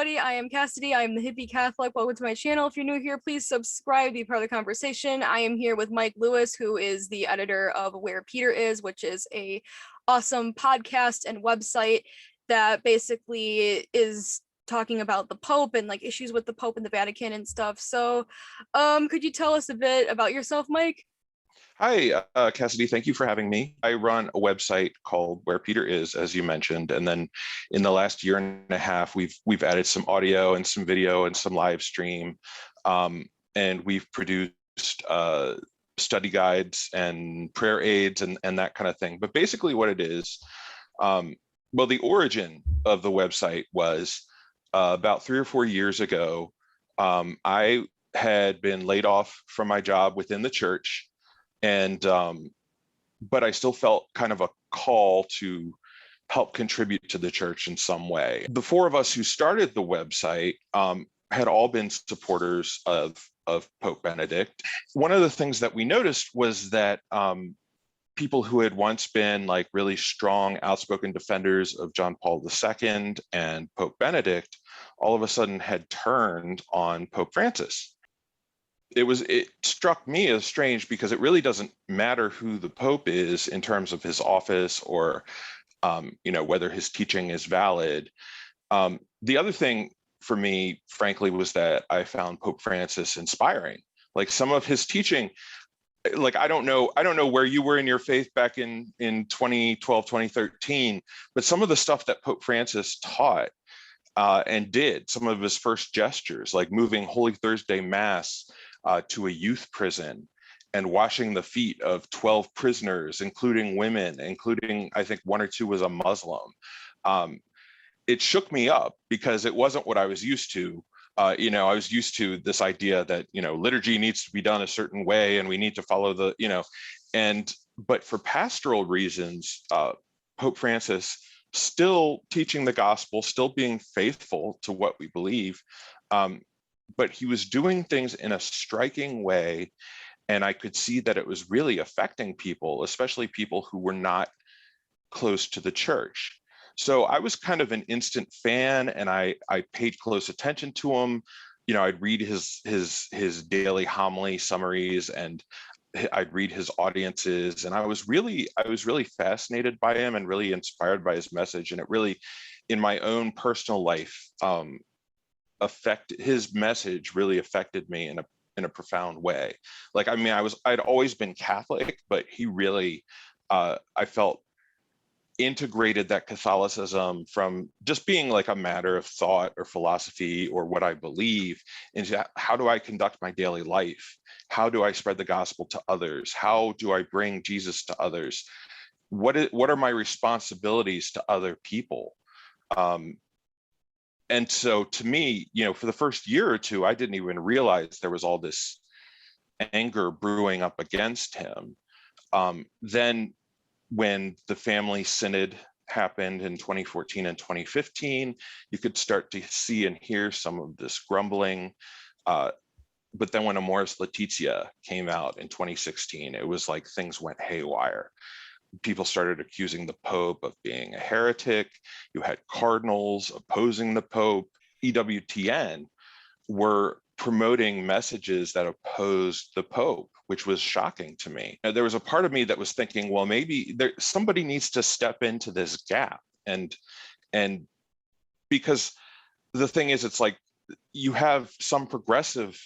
everybody. I am Cassidy. I am the Hippie Catholic. Welcome to my channel. If you're new here, please subscribe, be part of the conversation. I am here with Mike Lewis, who is the editor of Where Peter Is, which is a awesome podcast and website that basically is talking about the Pope and like issues with the Pope and the Vatican and stuff. So could you tell us a bit about yourself, Mike? Hi, Cassidy. Thank you for having me. I run a website called Where Peter Is, as you mentioned, and then in the last year and a half, we've added some audio and some video and some live stream, and we've produced study guides and prayer aids and that kind of thing. But basically, what it is, well, the origin of the website was about 3 or 4 years ago. I had been laid off from my job within the church. And, but I still felt kind of a call to help contribute to the church in some way. The four of us who started the website had all been supporters of Pope Benedict. One of the things that we noticed was that people who had once been like really strong, outspoken defenders of John Paul II and Pope Benedict, all of a sudden had turned on Pope Francis. It struck me as strange because it really doesn't matter who the Pope is in terms of his office or, whether his teaching is valid. The other thing for me, frankly, was that I found Pope Francis inspiring. Like some of his teaching, like I don't know where you were in your faith back in 2012, 2013, but some of the stuff that Pope Francis taught and did, some of his first gestures, like moving Holy Thursday Mass to a youth prison and washing the feet of 12 prisoners, including women, including, I think 1 or 2 was a Muslim. It shook me up because it wasn't what I was used to. I was used to this idea that, liturgy needs to be done a certain way and we need to follow the, but for pastoral reasons, Pope Francis still teaching the gospel, still being faithful to what we believe, but he was doing things in a striking way. And I could see that it was really affecting people, especially people who were not close to the church. So I was kind of an instant fan and I paid close attention to him. I'd read his daily homily summaries and I'd read his audiences. And I was really fascinated by him and really inspired by his message. And it really, in my own personal life, his message really affected me in a profound way. Like, I mean, I'd always been Catholic, but he really, I felt integrated that Catholicism from just being like a matter of thought or philosophy or what I believe into how do I conduct my daily life? How do I spread the gospel to others? How do I bring Jesus to others? What are my responsibilities to other people? And so to me, for the first year or two, I didn't even realize there was all this anger brewing up against him. Then when the family synod happened in 2014 and 2015, you could start to see and hear some of this grumbling. But then when Amoris Laetitia came out in 2016, it was like things went haywire. People started accusing the Pope of being a heretic. You had cardinals opposing the Pope. EWTN were promoting messages that opposed the Pope, which was shocking to me. Now, there was a part of me that was thinking, well, maybe somebody needs to step into this gap. And because the thing is, it's like you have some progressive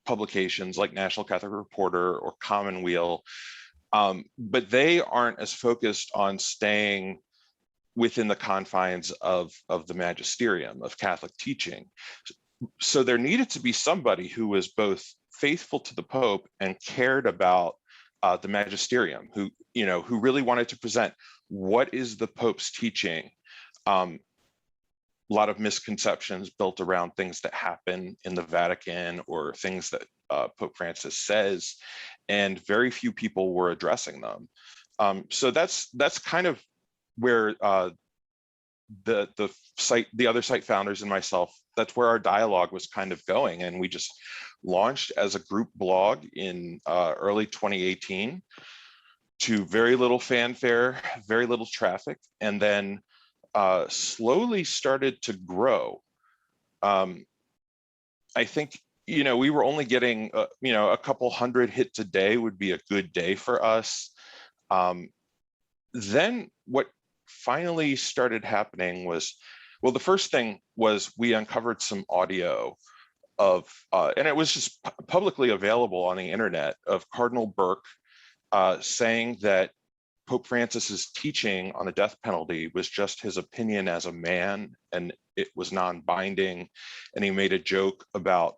publications like National Catholic Reporter or Commonweal, but they aren't as focused on staying within the confines of the magisterium of Catholic teaching. So there needed to be somebody who was both faithful to the Pope and cared about the magisterium, who really wanted to present what is the Pope's teaching. A lot of misconceptions built around things that happen in the Vatican or things that Pope Francis says, and very few people were addressing them. So that's kind of where the other site founders and myself, that's where our dialogue was kind of going. And we just launched as a group blog in early 2018 to very little fanfare, very little traffic. And then slowly started to grow. I think, we were only getting, a couple hundred hits a day would be a good day for us. Then what finally started happening was, well, the first thing was we uncovered some audio of, and it was just publicly available on the internet, of Cardinal Burke saying that Pope Francis's teaching on the death penalty was just his opinion as a man, and it was non-binding. And he made a joke about,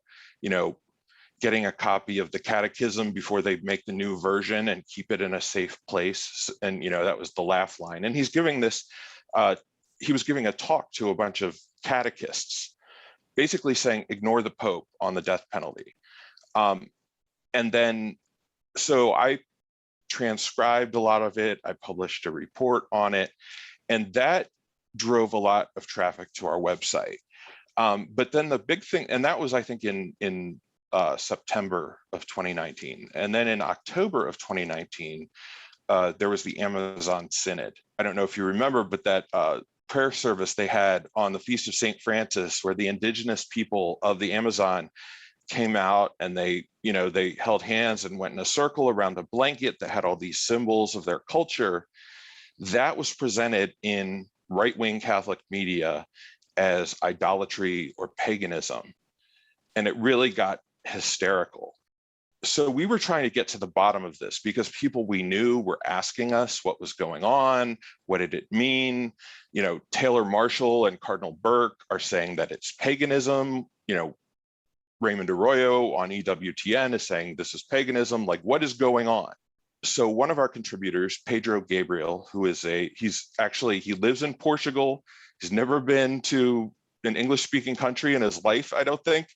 getting a copy of the catechism before they make the new version and keep it in a safe place. And, that was the laugh line. And he's giving this, he was giving a talk to a bunch of catechists, basically saying, ignore the Pope on the death penalty. And then, so I transcribed a lot of it. I published a report on it, and that drove a lot of traffic to our website. But then the big thing, and that was, I think, in September of 2019. And then in October of 2019, there was the Amazon Synod. I don't know if you remember, but that prayer service they had on the Feast of St. Francis, where the indigenous people of the Amazon came out and they held hands and went in a circle around a blanket that had all these symbols of their culture. That was presented in right-wing Catholic media as idolatry or paganism. And it really got hysterical. So we were trying to get to the bottom of this, because people we knew were asking us what was going on, what did it mean? Taylor Marshall and Cardinal Burke are saying that it's paganism. Raymond Arroyo on EWTN is saying this is paganism. Like, what is going on? So one of our contributors, Pedro Gabriel, he lives in Portugal. He's never been to an English-speaking country in his life, I don't think.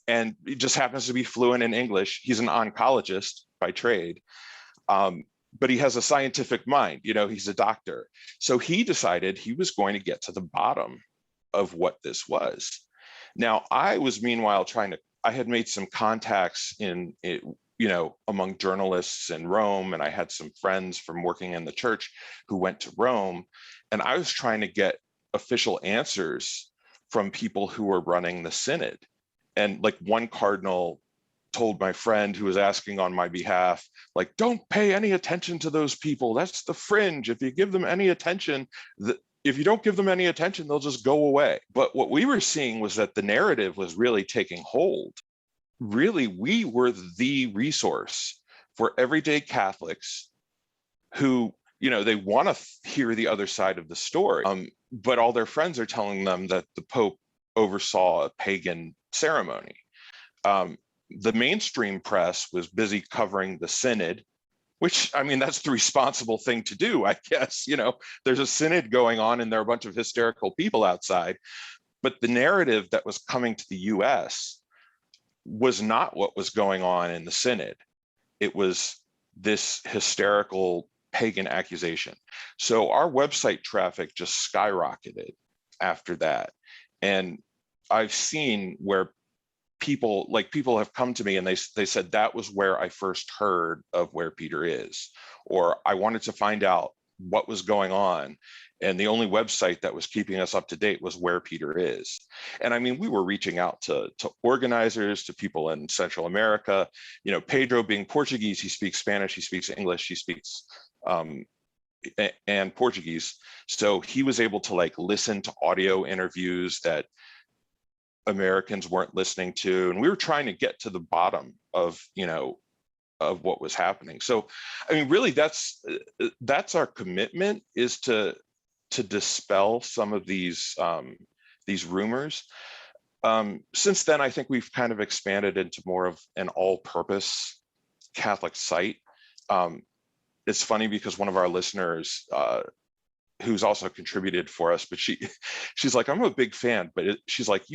And he just happens to be fluent in English. He's an oncologist by trade, but he has a scientific mind. He's a doctor. So he decided he was going to get to the bottom of what this was. Now, I was meanwhile I had made some contacts among journalists in Rome, and I had some friends from working in the church who went to Rome, and I was trying to get official answers from people who were running the synod. And like one cardinal told my friend who was asking on my behalf, like, don't pay any attention to those people. That's the fringe. If you give them any attention, if you don't give them any attention, they'll just go away. But what we were seeing was that the narrative was really taking hold. Really, we were the resource for everyday Catholics who, they want to hear the other side of the story. But all their friends are telling them that the Pope oversaw a pagan ceremony. The mainstream press was busy covering the synod, which, that's the responsible thing to do, I guess. There's a synod going on and there are a bunch of hysterical people outside. But the narrative that was coming to the US was not what was going on in the synod. It was this hysterical pagan accusation. So our website traffic just skyrocketed after that. And I've seen where people have come to me and they said that was where I first heard of Where Peter Is, or I wanted to find out what was going on, and the only website that was keeping us up to date was Where Peter Is. And we were reaching out to organizers, to people in Central America. Pedro, being Portuguese, he speaks Spanish, he speaks English, he speaks and Portuguese. So he was able to listen to audio interviews that Americans weren't listening to, and we were trying to get to the bottom of what was happening. So really that's our commitment, is to dispel some of these rumors. Since then, I think we've kind of expanded into more of an all-purpose Catholic site. It's funny because one of our listeners, who's also contributed for us, but she's like, I'm a big fan, but she's like,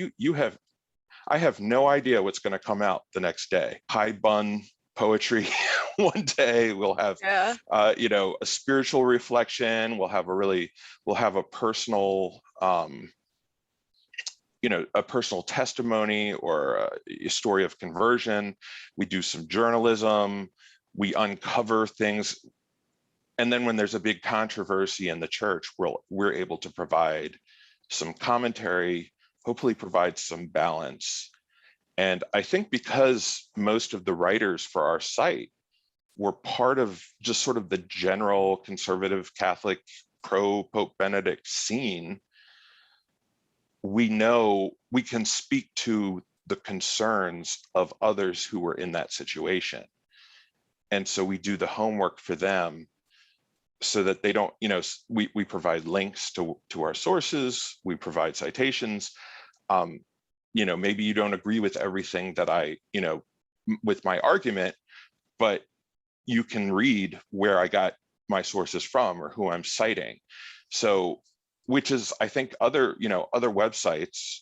I have no idea what's going to come out the next day. High bun poetry one day, we'll have a spiritual reflection, we'll have a personal a personal testimony or a story of conversion. We do some journalism, we uncover things. And then when there's a big controversy in the church, we're able to provide some commentary, hopefully provide some balance. And I think because most of the writers for our site were part of just sort of the general conservative Catholic pro-Pope Benedict scene, we know we can speak to the concerns of others who were in that situation. And so we do the homework for them so that they don't, we provide links to our sources, we provide citations. Maybe you don't agree with everything that with my argument, but you can read where I got my sources from or who I'm citing. So, which is, I think, other websites,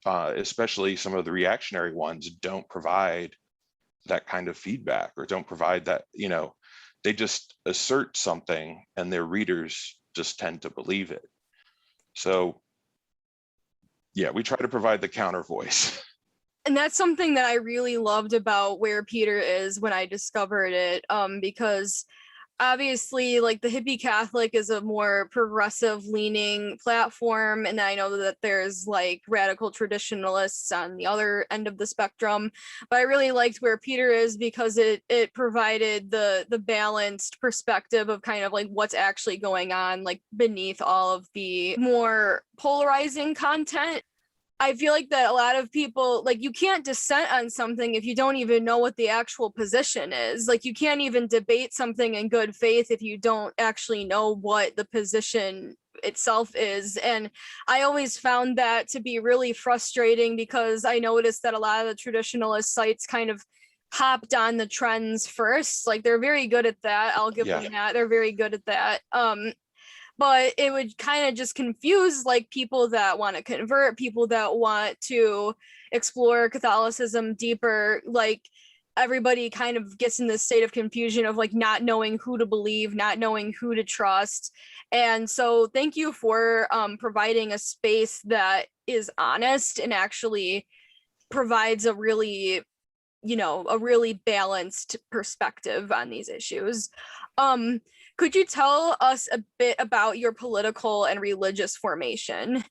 especially some of the reactionary ones, don't provide that kind of feedback or don't provide that, they just assert something and their readers just tend to believe it. So yeah, we try to provide the counter voice. And that's something that I really loved about Where Peter Is when I discovered it, because obviously, like, the HippieCatholic is a more progressive leaning platform, and I know that there's like radical traditionalists on the other end of the spectrum, but I really liked Where Peter Is because it provided the balanced perspective of kind of like what's actually going on, like, beneath all of the more polarizing content. I feel like that a lot of people, like, you can't dissent on something if you don't even know what the actual position is. Like, you can't even debate something in good faith if you don't actually know what the position itself is. And I always found that to be really frustrating because I noticed that a lot of the traditionalist sites kind of hopped on the trends first. Like, they're very good at that. I'll give them that. They're very good at that. But it would kind of just confuse like people that want to convert, people that want to explore Catholicism deeper. Like, everybody kind of gets in this state of confusion of like not knowing who to believe, not knowing who to trust. And so thank you for providing a space that is honest and actually provides a really balanced perspective on these issues. Could you tell us a bit about your political and religious formation?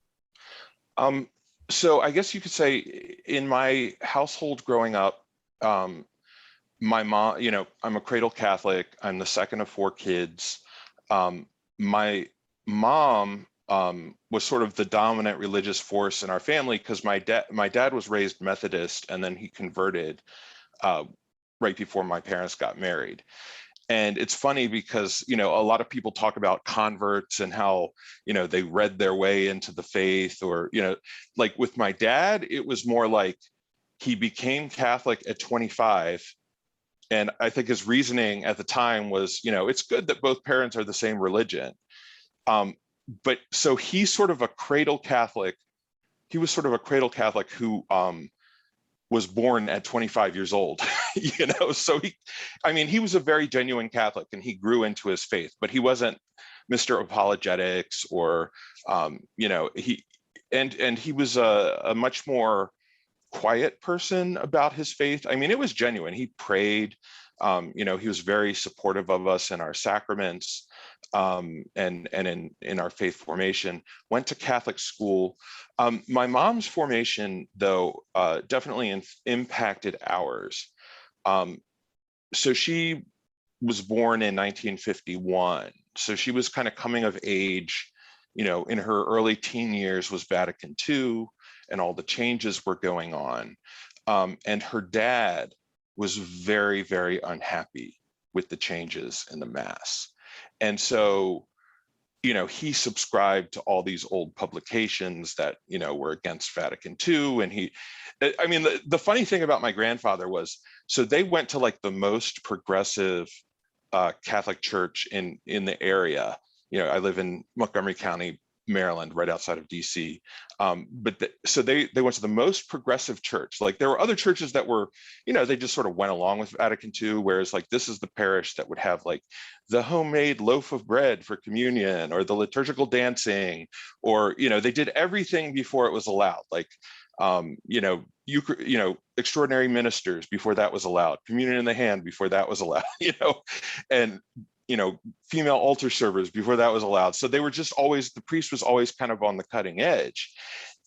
So I guess you could say in my household growing up, my mom, I'm a cradle Catholic. I'm the second of 4 kids. My mom was sort of the dominant religious force in our family because my dad was raised Methodist and then he converted right before my parents got married. And it's funny because, a lot of people talk about converts and how, they read their way into the faith or, like with my dad, it was more like he became Catholic at 25. And I think his reasoning at the time was, it's good that both parents are the same religion. But so he's sort of a cradle Catholic. He was sort of a cradle Catholic who was born at 25 years old, so he was a very genuine Catholic and he grew into his faith, but he wasn't Mr. Apologetics or, he was a much more quiet person about his faith. It was genuine. He prayed, he was very supportive of us in our sacraments and in our faith formation, went to Catholic school. My mom's formation, though, definitely impacted ours. So she was born in 1951. So she was kind of coming of age, in her early teen years was Vatican II and all the changes were going on. And her dad was very, very unhappy with the changes in the Mass. And so, he subscribed to all these old publications that, were against Vatican II. And the funny thing about my grandfather was, so they went to like the most progressive Catholic church in the area. I live in Montgomery County, Maryland, right outside of DC. So they went to the most progressive church. Like there were other churches that were, they just sort of went along with Vatican II, whereas like this is the parish that would have like the homemade loaf of bread for communion or the liturgical dancing, or, they did everything before it was allowed. Like, extraordinary ministers before that was allowed, communion in the hand before that was allowed, and female altar servers before that was allowed. So they were just always, the priest was always kind of on the cutting edge.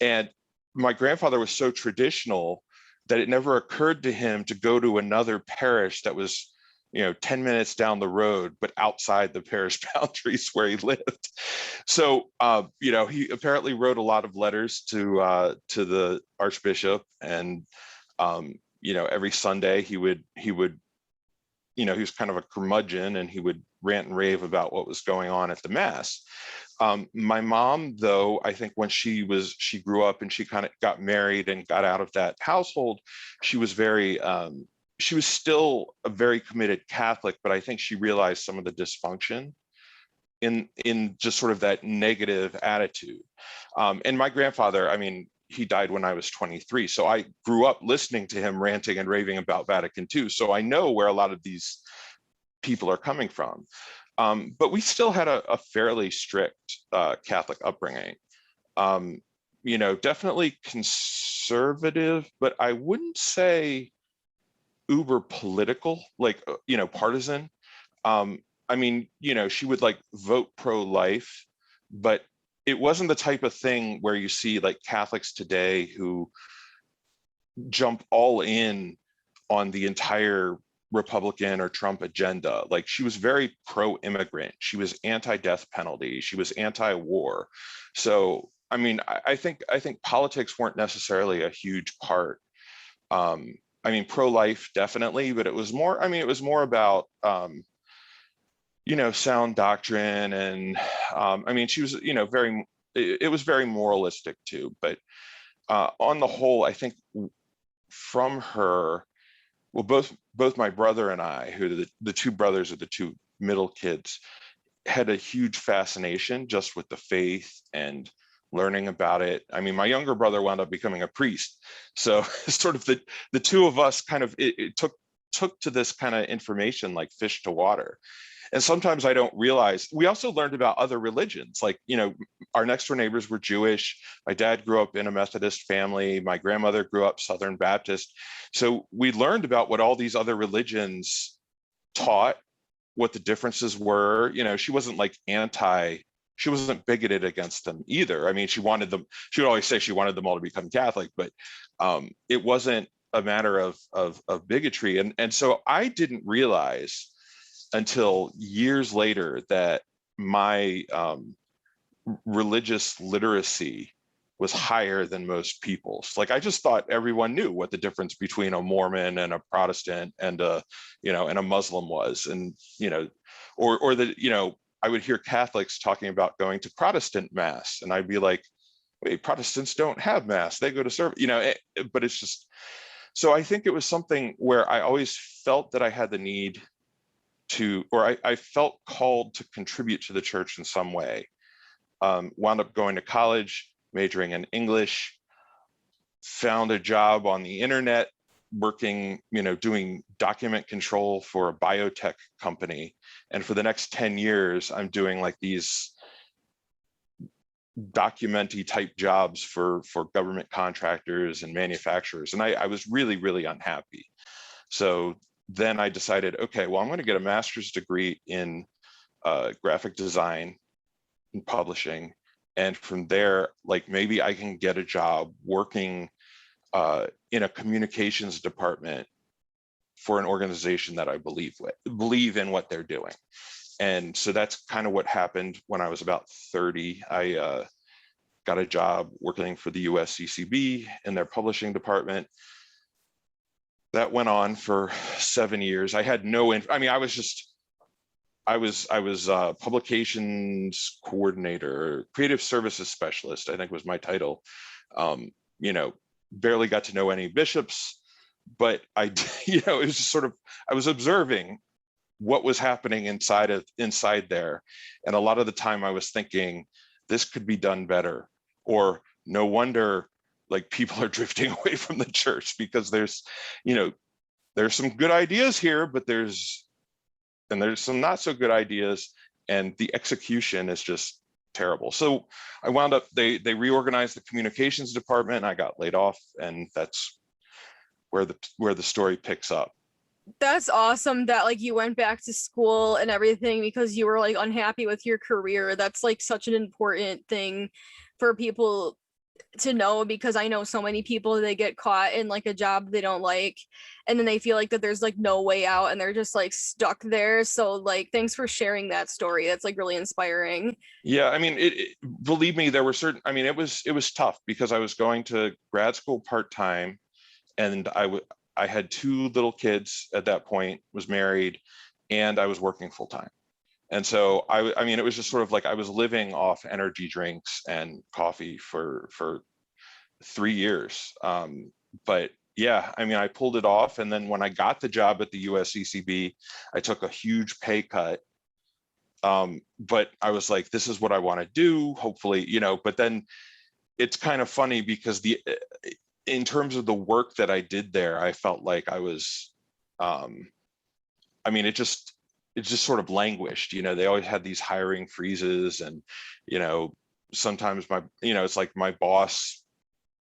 And my grandfather was so traditional that it never occurred to him to go to another parish that was 10 minutes down the road, but outside the parish boundaries where he lived. So, he apparently wrote a lot of letters to the Archbishop, and, every Sunday he was kind of a curmudgeon, and he would rant and rave about what was going on at the Mass. My mom, though, I think when she grew up and she kind of got married and got out of that household, she was still a very committed Catholic, but I think she realized some of the dysfunction in just sort of that negative attitude. And my grandfather, he died when I was 23. So I grew up listening to him ranting and raving about Vatican II. So I know where a lot of these people are coming from. But we still had a fairly strict Catholic upbringing. Definitely conservative, but I wouldn't say uber political, partisan. She would vote pro-life, but it wasn't the type of thing where you see Catholics today who jump all in on the entire Republican or Trump agenda. She was very pro-immigrant. She was anti-death penalty. She was anti-war. So, I think politics weren't necessarily a huge part. Pro-life definitely, but it was more about, sound doctrine. And she was, it was very moralistic too. But on the whole, I think from her, well, both my brother and I, who the two brothers are the two middle kids, had a huge fascination just with the faith and learning about it. My younger brother wound up becoming a priest. So sort of the two of us kind of, it took to this kind of information like fish to water. And sometimes I don't realize, we also learned about other religions. Our next door neighbors were Jewish. My dad grew up in a Methodist family. My grandmother grew up Southern Baptist. So we learned about what all these other religions taught, what the differences were. She wasn't she wasn't bigoted against them either. She would always say she wanted them all to become Catholic, but it wasn't a matter of bigotry. And so I didn't realize until years later that my religious literacy was higher than most people's. I just thought everyone knew what the difference between a Mormon and a Protestant and a Muslim was. And, or that, I would hear Catholics talking about going to Protestant Mass, and I'd be like, wait, Protestants don't have Mass, they go to service, but it's just, so I think it was something where I always felt that I had the need to, or I felt called to contribute to the church in some way. Wound up going to college, majoring in English, found a job on the internet, working, doing document control for a biotech company. And for the next 10 years, I'm doing these documenty type jobs for government contractors and manufacturers. And I was really, really unhappy. So then I decided, okay, well, I'm going to get a master's degree in graphic design and publishing. And from there, maybe I can get a job working in a communications department for an organization that I believe in what they're doing. And so that's kind of what happened when I was about 30. I got a job working for the USCCB in their publishing department. That went on for 7 years. I had I was publications coordinator, creative services specialist, I think was my title. Barely got to know any bishops, but it was just sort of, I was observing what was happening inside there. And a lot of the time I was thinking, this could be done better, or no wonder people are drifting away from the church, because there's some good ideas here, but there's some not so good ideas, and the execution is just terrible. So I wound up, they reorganized the communications department, and I got laid off, and that's where the story picks up. That's awesome that like you went back to school and everything because you were like unhappy with your career. That's like such an important thing for people to know, because I know so many people, they get caught in like a job they don't like, and then they feel like that there's like no way out and they're just like stuck there. So like thanks for sharing that story. That's like really inspiring. Yeah, I mean, believe me, there were certain, I mean, it was tough because I was going to grad school part-time, and I had two little kids at that point, was married, and I was working full-time. And so I mean, it was just sort of like I was living off energy drinks and coffee for 3 years. But yeah, I mean, I pulled it off. And then when I got the job at the USCCB, I took a huge pay cut. But I was like, this is what I want to do, hopefully, but then it's kind of funny because in terms of the work that I did there, I felt like I was, I mean, it just sort of languished. They always had these hiring freezes, and sometimes it's like my boss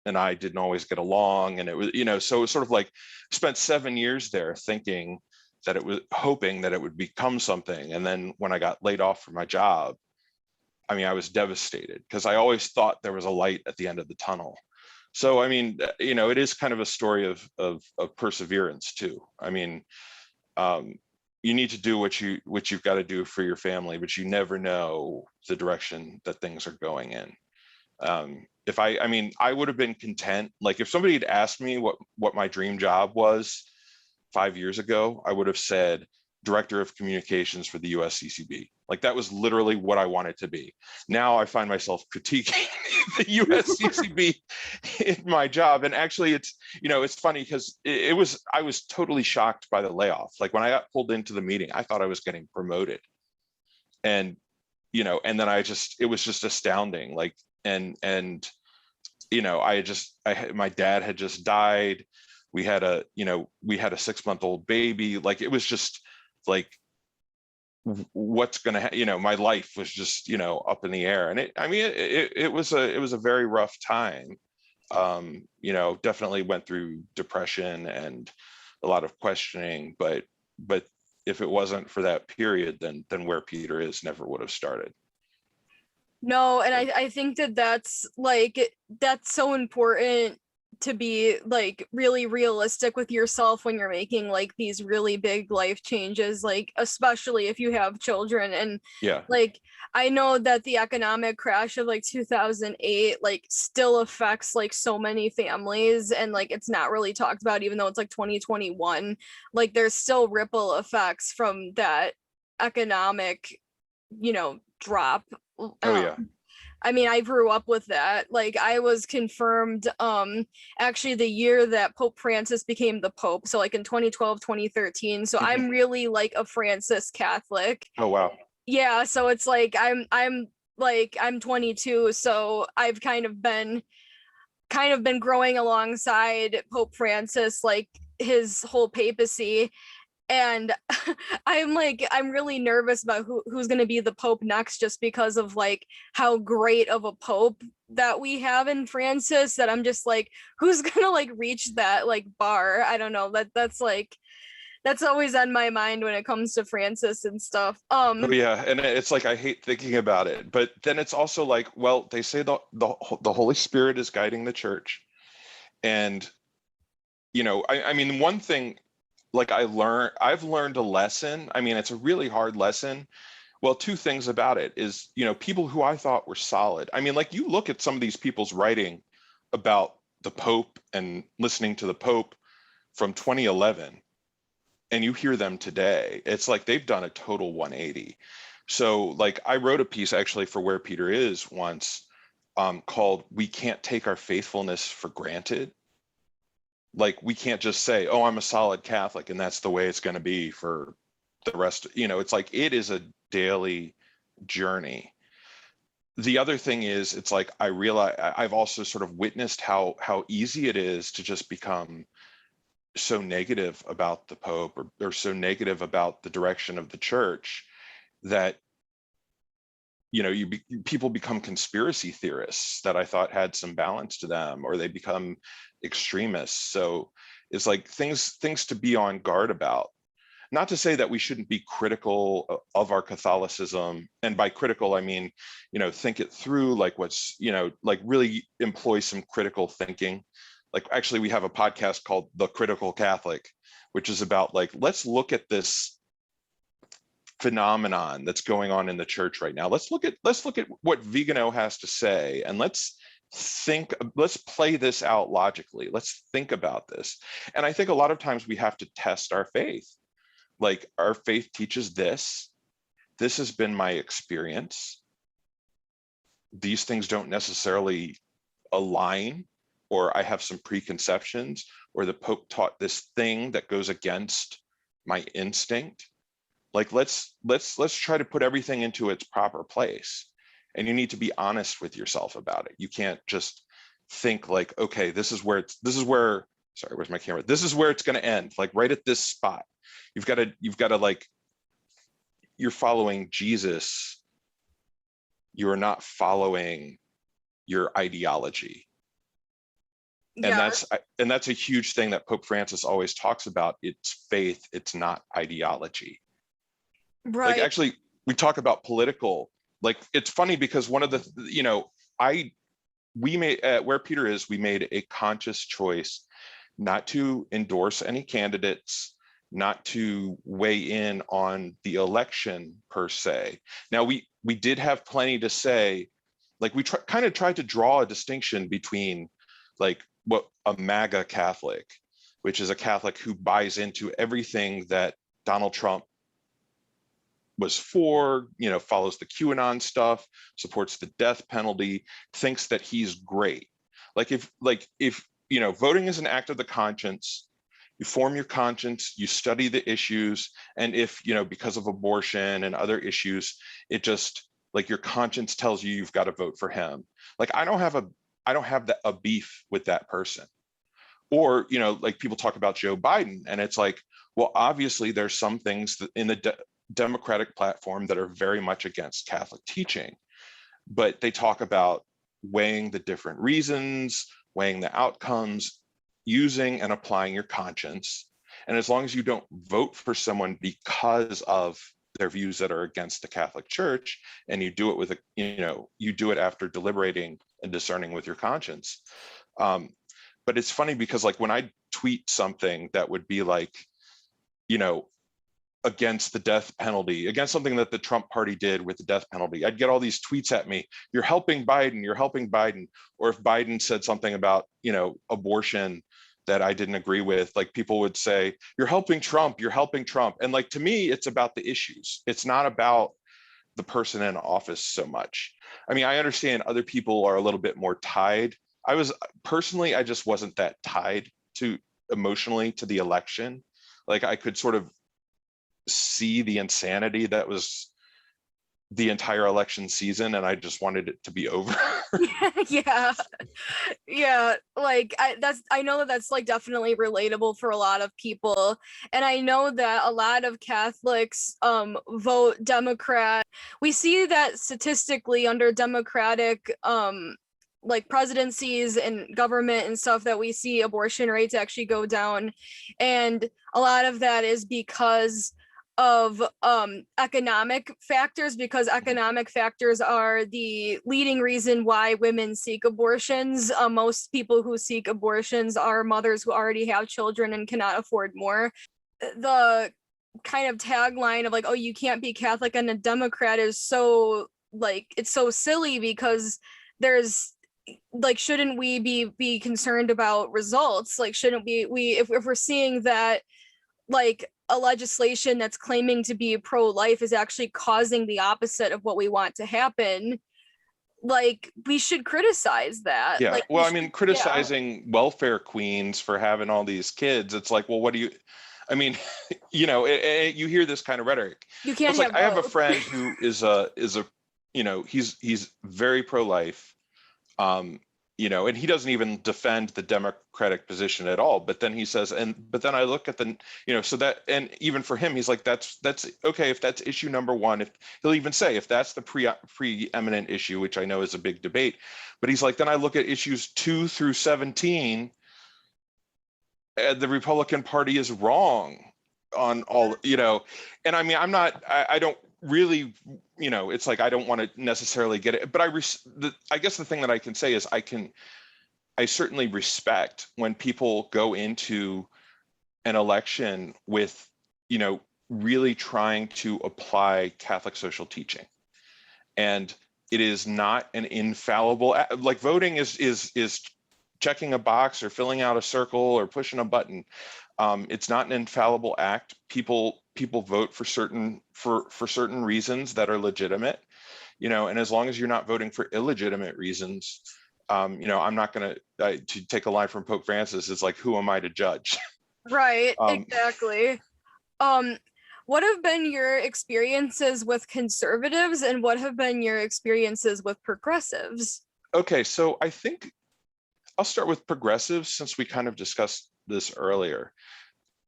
and I didn't always get along, and it was, so it was sort of like spent 7 years there thinking that it was, hoping that it would become something. And then when I got laid off from my job, I mean, I was devastated because I always thought there was a light at the end of the tunnel. So I mean, it is kind of a story of perseverance too. I mean, you need to do what you've got to do for your family, but you never know the direction that things are going in. If I mean, I would have been content. Like if somebody had asked me what my dream job was 5 years ago, I would have said director of communications for the USCCB. Like that was literally what I wanted to be. Now I find myself critiquing the USCCB in my job. And actually it's funny because I was totally shocked by the layoff. Like when I got pulled into the meeting, I thought I was getting promoted. And, and then it was just astounding. Like, and my dad had just died. We had a 6-month-old baby. Like it was just like, what's going to my life was just up in the air. And it was a very rough time. Definitely went through depression and a lot of questioning, but if it wasn't for that period, then Where Peter Is never would have started. No, and I think that that's so important to be like really realistic with yourself when you're making like these really big life changes, like especially if you have children. And Yeah. like I know that the economic crash of like 2008 like still affects like so many families, and like it's not really talked about even though it's like 2021. Like there's still ripple effects from that economic drop. Oh yeah. I mean, I grew up with that. Like I was confirmed actually the year that Pope Francis became the Pope. So like in 2012, 2013. So I'm really like a Francis Catholic. Oh wow. Yeah, so it's like I'm 22, so I've kind of been growing alongside Pope Francis, like his whole papacy. And I'm really nervous about who's going to be the pope next, just because of like how great of a pope that we have in Francis, that I'm just like, who's going to like reach that like bar? I don't know, that's always on my mind when it comes to Francis and stuff. Oh yeah, and it's like I hate thinking about it, but then it's also like, well, they say the Holy Spirit is guiding the church, and I mean, one thing, like I've learned a lesson. I mean, it's a really hard lesson. Well, two things about it is, people who I thought were solid. I mean, like you look at some of these people's writing about the Pope and listening to the Pope from 2011, and you hear them today, it's like they've done a total 180. So like I wrote a piece actually for Where Peter Is once, called "We Can't Take Our Faithfulness for Granted." Like we can't just say, oh, I'm a solid Catholic and that's the way it's going to be for the rest. It's like it is a daily journey. The other thing is, it's like I realize I've also sort of witnessed how easy it is to just become so negative about the Pope, or so negative about the direction of the church, that people become conspiracy theorists that I thought had some balance to them, or they become extremists. So is like things to be on guard about. Not to say that we shouldn't be critical of our Catholicism, and by critical I mean, think it through, like what's, like really employ some critical thinking. Like actually we have a podcast called The Critical Catholic, which is about like, let's look at this phenomenon that's going on in the church right now. Let's look at what Vigano has to say, and let's play this out logically. Let's think about this. And I think a lot of times we have to test our faith. Like, our faith teaches this. This has been my experience. These things don't necessarily align, or I have some preconceptions, or the Pope taught this thing that goes against my instinct. Like, let's try to put everything into its proper place. And you need to be honest with yourself about it. You can't just think like, okay, this is where, sorry, where's my camera? This is where it's going to end, like right at this spot. You've got to like, you're following Jesus. You're not following your ideology. Yeah. And that's a huge thing that Pope Francis always talks about. It's faith, it's not ideology. Right. Like, actually, we talk about political, like, it's funny because one of the, we made, Where Peter Is, we made a conscious choice not to endorse any candidates, not to weigh in on the election per se. Now, we did have plenty to say. Like, we kind of tried to draw a distinction between like what a MAGA Catholic, which is a Catholic who buys into everything that Donald Trump was for, follows the QAnon stuff, supports the death penalty, thinks that he's great. Like if voting is an act of the conscience, you form your conscience, you study the issues, and if, because of abortion and other issues, it just, like, your conscience tells you you've got to vote for him. Like, I don't have a beef with that person. Or, like, people talk about Joe Biden, and it's like, well, obviously there's some things that in the Democratic platform that are very much against Catholic teaching, but they talk about weighing the different reasons, weighing the outcomes, using and applying your conscience. And as long as you don't vote for someone because of their views that are against the Catholic Church, and you do it with you do it after deliberating and discerning with your conscience. But it's funny because, like, when I tweet something that would be like, against the death penalty, against something that the Trump party did with the death penalty, I'd get all these tweets at me, you're helping Biden, you're helping Biden. Or if Biden said something about, abortion that I didn't agree with, like, people would say, you're helping Trump, you're helping Trump. And like, to me, it's about the issues. It's not about the person in office so much. I mean, I understand other people are a little bit more tied. I just wasn't that tied emotionally to the election. Like, I could sort of see the insanity that was the entire election season, and I just wanted it to be over. yeah like I know that's like definitely relatable for a lot of people, and I know that a lot of Catholics vote Democrat. We see that statistically under Democratic like presidencies and government and stuff, that we see abortion rates actually go down, and a lot of that is because of economic factors, because economic factors are the leading reason why women seek abortions. Most people who seek abortions are mothers who already have children and cannot afford more. The kind of tagline of like, oh, you can't be Catholic and a Democrat is so, like, it's so silly, because there's like, shouldn't we be concerned about results? Like, shouldn't we if we're seeing that, like, a legislation that's claiming to be pro-life is actually causing the opposite of what we want to happen, like, we should criticize that. Yeah, like, well, I mean, criticizing welfare queens for having all these kids, it's like, well, what do you, I mean, you hear this kind of rhetoric. You can't have, like, I have a friend who is a he's very pro-life, and he doesn't even defend the Democratic position at all. But then he says, but then I look at the, so that, and even for him, he's like, that's okay if that's issue number one. If he'll even say if that's the preeminent issue, which I know is a big debate, but he's like, then I look at issues 2 through 17, the Republican Party is wrong on all, and I mean, I don't really, it's like, I don't want to necessarily get it, but I guess the thing that I can say is I certainly respect when people go into an election with, really trying to apply Catholic social teaching. And it is not an infallible, like voting is checking a box or filling out a circle or pushing a button. It's not an infallible act. People vote for certain reasons that are legitimate, and as long as you're not voting for illegitimate reasons, I'm not going to take a line from Pope Francis. It's like, who am I to judge? Right, exactly. What have been your experiences with conservatives, and what have been your experiences with progressives? Okay, so I think I'll start with progressives since we kind of discussed this earlier.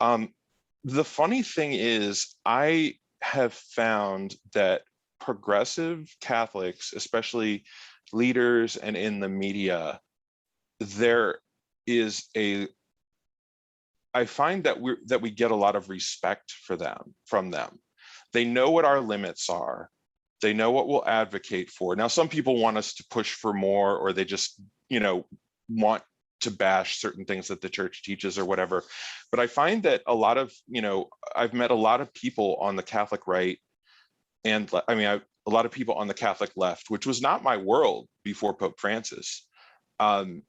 The funny thing is, I have found that progressive Catholics, especially leaders and in the media, I find that we get a lot of respect from them. They know what our limits are. They know what we'll advocate for. Now, some people want us to push for more, or they just, want to bash certain things that the church teaches or whatever. But I find that a lot of, I've met a lot of people on the Catholic right, and I mean, a lot of people on the Catholic left, which was not my world before Pope Francis. And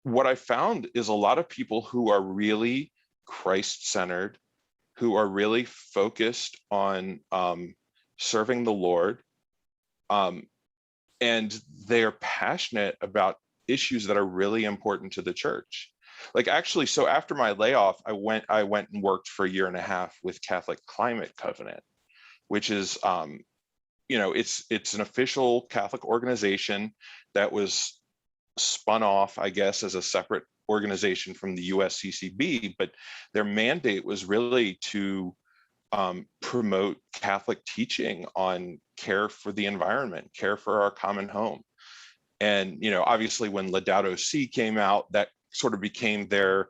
what I found is a lot of people who are really Christ-centered, who are really focused on serving the Lord, and they're passionate about issues that are really important to the church. Like, actually, so after my layoff, I went and worked for a year and a half with Catholic Climate Covenant, which is, it's an official Catholic organization that was spun off, I guess, as a separate organization from the USCCB, but their mandate was really to promote Catholic teaching on care for the environment, care for our common home. And, obviously when Laudato Si came out, that sort of became their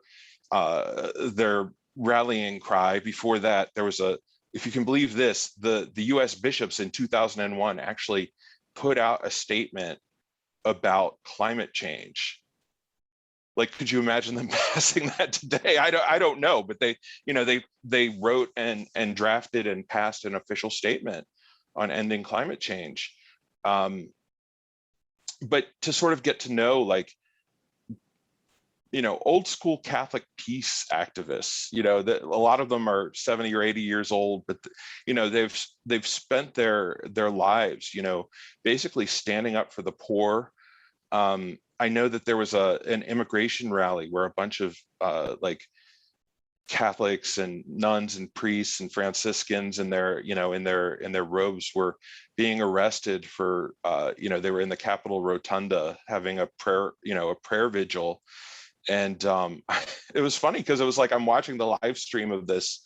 rallying cry. Before that, there was if you can believe this, the US bishops in 2001 actually put out a statement about climate change. Like, could you imagine them passing that today? I don't know, but they wrote and drafted and passed an official statement on ending climate change. But to sort of get to know, like, old school Catholic peace activists, that a lot of them are 70 or 80 years old, but they've spent their lives, basically standing up for the poor. I know that there was an immigration rally where a bunch of like Catholics and nuns and priests and Franciscans in their robes were being arrested for they were in the Capitol Rotunda having a prayer vigil. And it was funny because it was like, I'm watching the live stream of this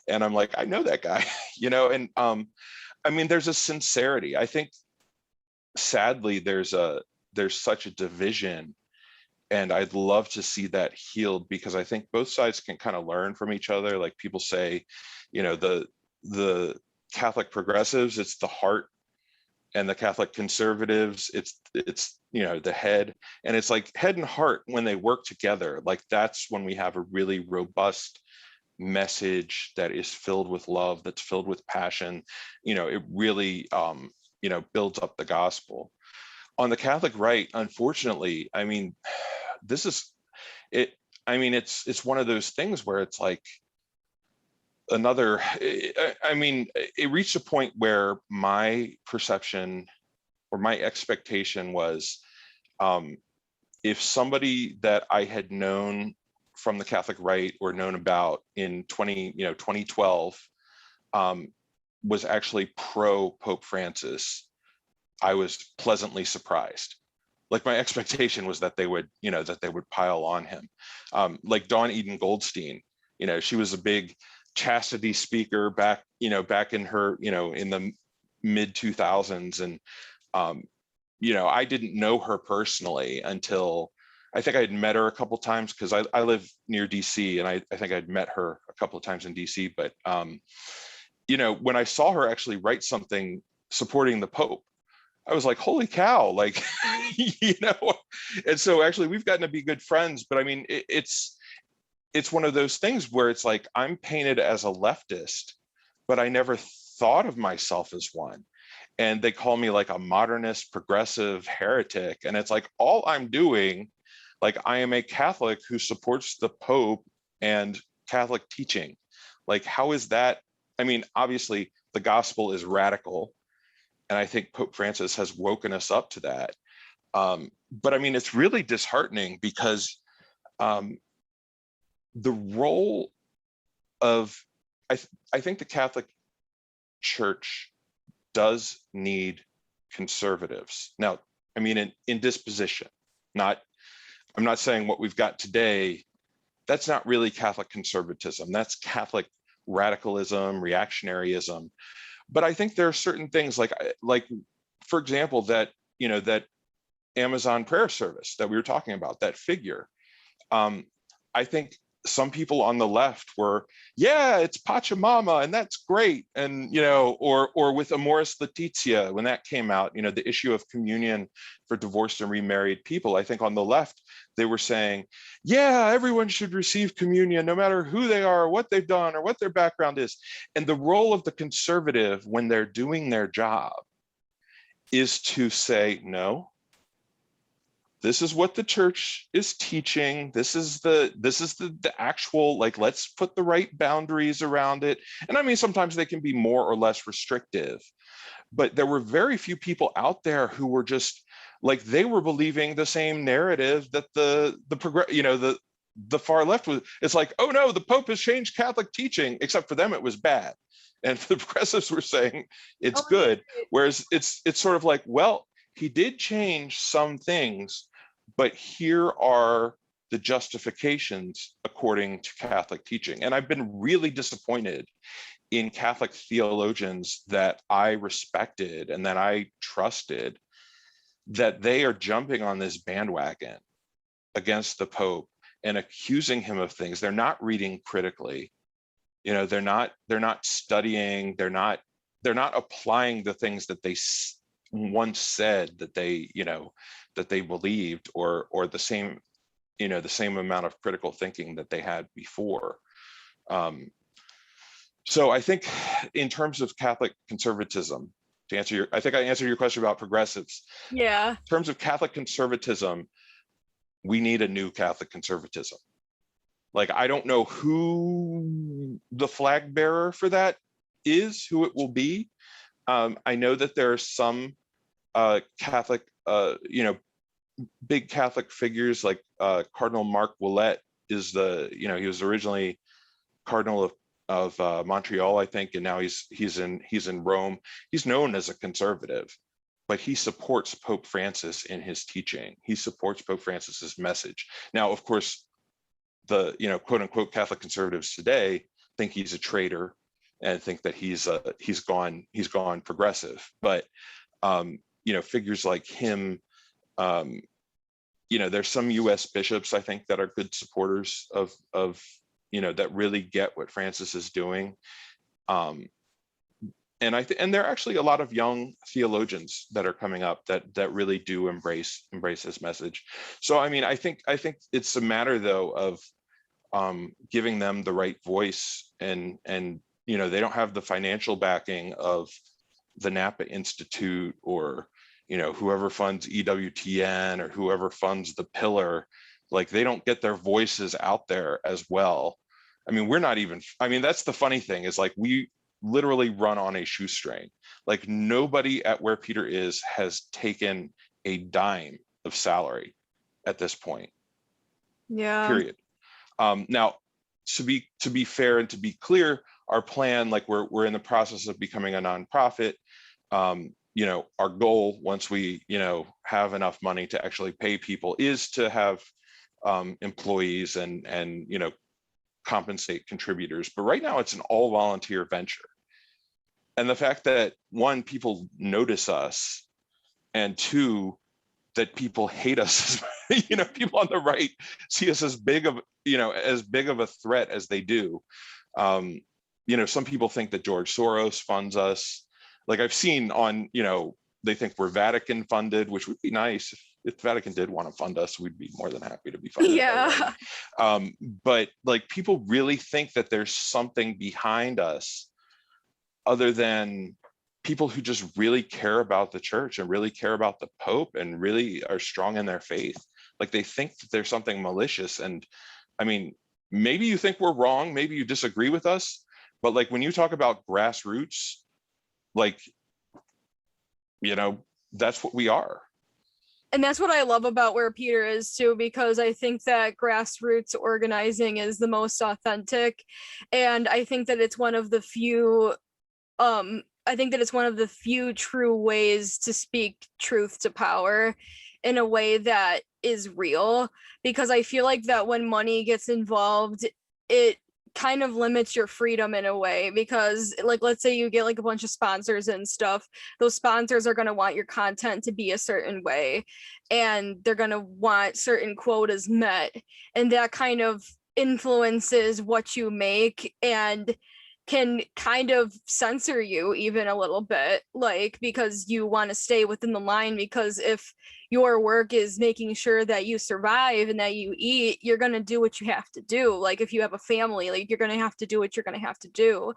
and I'm like, I know that guy, and I mean, there's a sincerity. I think sadly there's such a division, and I'd love to see that healed, because I think both sides can kind of learn from each other. Like, people say, the Catholic progressives, it's the heart, and the Catholic conservatives, it's the head. And it's like head and heart, when they work together, like, that's when we have a really robust message that is filled with love, that's filled with passion. It really builds up the gospel. On the Catholic right, unfortunately, I mean, this is it. I mean, it's one of those things where it's like it reached a point where my perception or my expectation was, if somebody that I had known from the Catholic right or known about in 2012 was actually pro Pope Francis, I was pleasantly surprised. Like, my expectation was that they would pile on him. Like Dawn Eden Goldstein, she was a big chastity speaker back in her, in the mid 2000s. And, I didn't know her personally until I think I had met her a couple times because I live near DC, and I think I'd met her a couple of times in DC. But when I saw her actually write something supporting the Pope, I was like, holy cow, like, and so actually we've gotten to be good friends. But I mean, it's one of those things where it's like, I'm painted as a leftist, but I never thought of myself as one. And they call me like a modernist, progressive heretic. And it's like, all I'm doing, like, I am a Catholic who supports the Pope and Catholic teaching. Like, how is that? I mean, obviously the gospel is radical, and I think Pope Francis has woken us up to that. But I mean, it's really disheartening because the role of, I think the Catholic Church does need conservatives. Now, I mean, in disposition, I'm not saying what we've got today, that's not really Catholic conservatism. That's Catholic radicalism, reactionaryism. But I think there are certain things like, for example, that Amazon prayer service that we were talking about, that figure. I think some people on the left were, yeah, it's Pachamama and that's great. And, or with Amoris Laetitia, when that came out, the issue of communion for divorced and remarried people, I think on the left, they were saying, yeah, everyone should receive communion no matter who they are, or what they've done, or what their background is. And the role of the conservative when they're doing their job is to say, no, this is what the church is teaching. This is the actual, like, let's put the right boundaries around it. And I mean, sometimes they can be more or less restrictive, but there were very few people out there who were just like, they were believing the same narrative that the far left was. It's like, oh no, the Pope has changed Catholic teaching, except for them it was bad. And the progressives were saying it's good. Whereas it's sort of like, well, he did change some things, but here are the justifications according to Catholic teaching. And I've been really disappointed in Catholic theologians that I respected and that I trusted, that they are jumping on this bandwagon against the Pope and accusing him of things. They're not reading critically. They're not studying. They're not applying the things that they once said that they believed, or the same amount of critical thinking that they had before. So I think in terms of Catholic conservatism, I think I answered your question about progressives. Yeah. In terms of Catholic conservatism, we need a new Catholic conservatism. Like, I don't know who the flag bearer for that is, who it will be. I know that there are some Catholic, big Catholic figures like Cardinal Mark Willett is he was originally Cardinal of Montreal, I think, and now he's in Rome. He's known as a conservative, but he supports Pope Francis in his teaching. He supports Pope Francis's message. Now, of course, the quote unquote Catholic conservatives today think he's a traitor and think that he's gone progressive. But figures like him, there's some U.S. bishops, I think, that are good supporters of that really get what Francis is doing. And there are actually a lot of young theologians that are coming up that really do embrace his message. So I mean, I think it's a matter though of giving them the right voice, and they don't have the financial backing of the Napa Institute or whoever funds EWTN or whoever funds the Pillar. Like, they don't get their voices out there as well. I mean, that's the funny thing, is like, we literally run on a shoestring. Like, nobody at Where Peter Is has taken a dime of salary at this point. Yeah. Period. Now, to be fair and to be clear, our plan, like, we're in the process of becoming a nonprofit. Our goal, once we have enough money to actually pay people, is to have employees and compensate contributors. But right now it's an all volunteer venture. And the fact that, one, people notice us, and two, that people hate us. People on the right see us as big of a threat as they do. Some people think that George Soros funds us. Like I've seen on, they think we're Vatican funded, which would be nice. If Vatican did want to fund us, we'd be more than happy to be funded. Yeah. But like people really think that there's something behind us other than people who just really care about the church and really care about the Pope and really are strong in their faith. Like they think that there's something malicious. And I mean, maybe you think we're wrong, maybe you disagree with us, but like when you talk about grassroots, like, that's what we are. And that's what I love about Where Peter Is too, because I think that grassroots organizing is the most authentic. And I think that it's one of the few true ways to speak truth to power in a way that is real, because I feel like that when money gets involved, it kind of limits your freedom in a way, because like let's say you get like a bunch of sponsors and stuff, those sponsors are going to want your content to be a certain way and they're going to want certain quotas met, and that kind of influences what you make and can kind of censor you even a little bit, like because you want to stay within the line, because if your work is making sure that you survive and that you eat, you're going to do what you have to do. Like if you have a family, like you're going to have to do what you're going to have to do.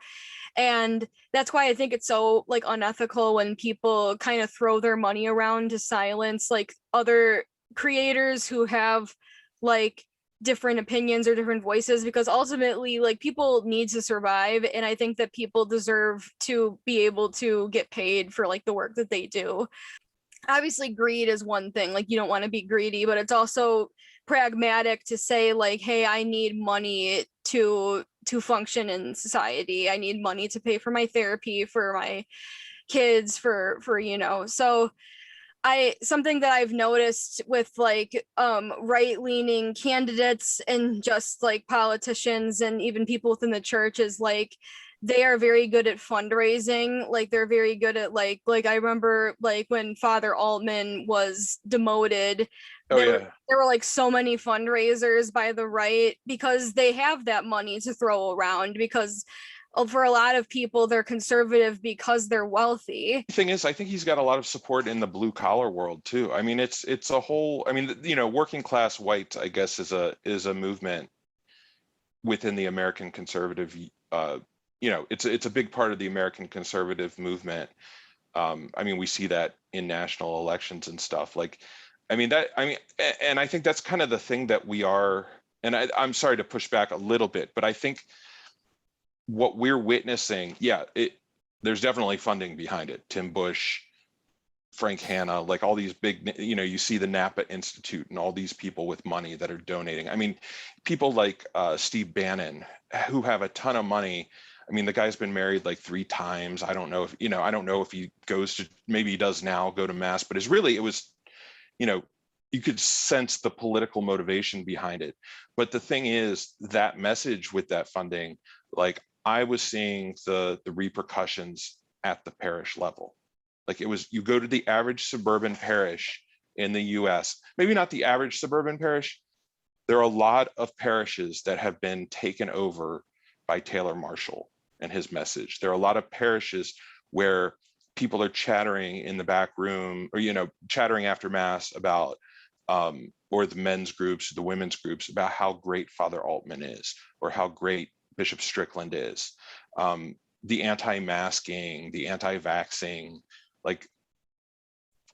And that's why I think it's so like unethical when people kind of throw their money around to silence like other creators who have like different opinions or different voices, because ultimately like people need to survive, and I think that people deserve to be able to get paid for like the work that they do. Obviously greed is one thing, like you don't want to be greedy, but it's also pragmatic to say like, hey, I need money to function in society. I need money to pay for my therapy, for my kids, for so something that I've noticed with like right-leaning candidates and just like politicians and even people within the church is like they are very good at fundraising. Like they're very good at like I remember like when Father Altman was demoted, there were like so many fundraisers by the right because they have that money to throw around, because for a lot of people they're conservative because they're wealthy. The thing is, I think he's got a lot of support in the blue collar world too. I mean, it's a whole, I mean, working class whites, I guess, is a movement within the American conservative, it's a big part of the American conservative movement. I mean, we see that in national elections and stuff. Like, and I think that's kind of the thing that we are, and I'm sorry to push back a little bit, but I think what we're witnessing, there's definitely funding behind it. Tim Bush, Frank Hanna, like all these big, you see the Napa Institute and all these people with money that are donating. I mean, people like Steve Bannon, who have a ton of money. I mean, the guy's been married like 3 times. I don't know if he goes to, maybe he does now go to mass, but it was, you could sense the political motivation behind it. But the thing is, that message with that funding, like I was seeing the repercussions at the parish level. Like you go to the average suburban parish in the US, maybe not the average suburban parish. There are a lot of parishes that have been taken over by Taylor Marshall and his message. There are a lot of parishes where people are chattering in the back room or, chattering after mass about, or the men's groups, the women's groups, about how great Father Altman is, or how great Bishop Strickland is, the anti-masking, the anti-vaxxing, like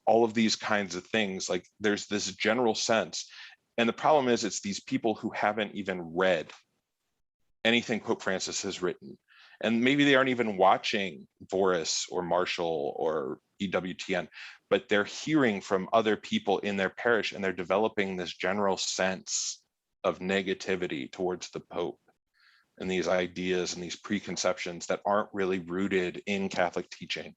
all of these kinds of things. Like there's this general sense. And the problem is it's these people who haven't even read anything Pope Francis has written. And maybe they aren't even watching Boris or Marshall or EWTN, but they're hearing from other people in their parish and they're developing this general sense of negativity towards the Pope and these ideas and these preconceptions that aren't really rooted in Catholic teaching.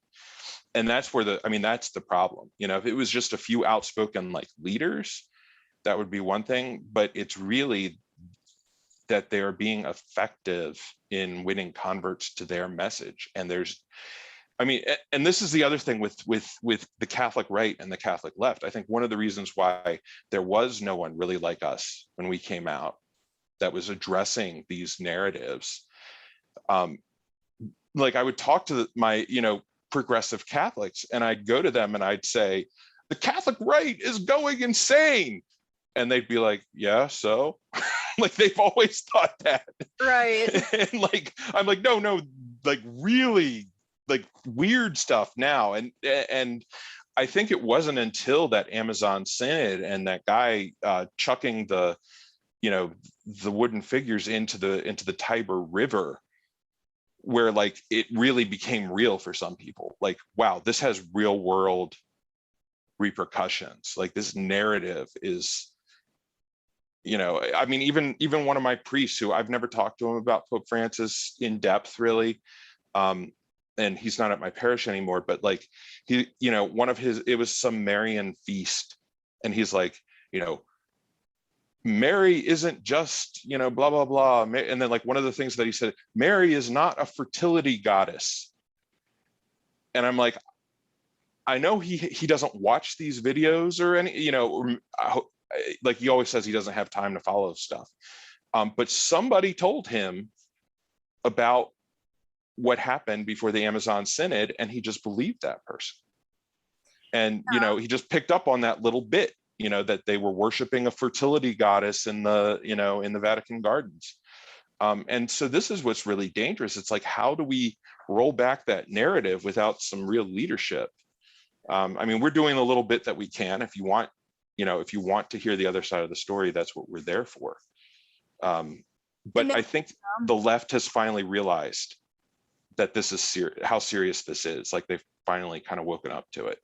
And that's where that's the problem. If it was just a few outspoken like leaders, that would be one thing, but it's really that they're being effective in winning converts to their message. And I mean, and this is the other thing with the Catholic right and the Catholic left. I think one of the reasons why there was no one really like us when we came out that was addressing these narratives. Like I would talk to my, progressive Catholics, and I'd go to them and I'd say, the Catholic right is going insane. And they'd be like, yeah, so like they've always thought that. Right. And like, I'm like, no, like really like weird stuff now. And I think it wasn't until that Amazon Synod and that guy chucking the wooden figures into the Tiber River, where like it really became real for some people. Like, wow, this has real world repercussions. Like this narrative is, I mean, even one of my priests, who I've never talked to him about Pope Francis in depth really, and he's not at my parish anymore, but like he, one of his, it was some Marian feast, and he's like, Mary isn't just, blah, blah, blah. And then like one of the things that he said, Mary is not a fertility goddess. And I'm like, I know he doesn't watch these videos or any, like he always says he doesn't have time to follow stuff. But somebody told him about what happened before the Amazon Synod, and he just believed that person. And, he just picked up on that little bit, that they were worshiping a fertility goddess in the, in the Vatican gardens. And so this is what's really dangerous. It's like, how do we roll back that narrative without some real leadership? I mean, we're doing a little bit that we can. If you want, if you want to hear the other side of the story, that's what we're there for. But I think the left has finally realized that this is how serious this is. Like they've finally kind of woken up to it.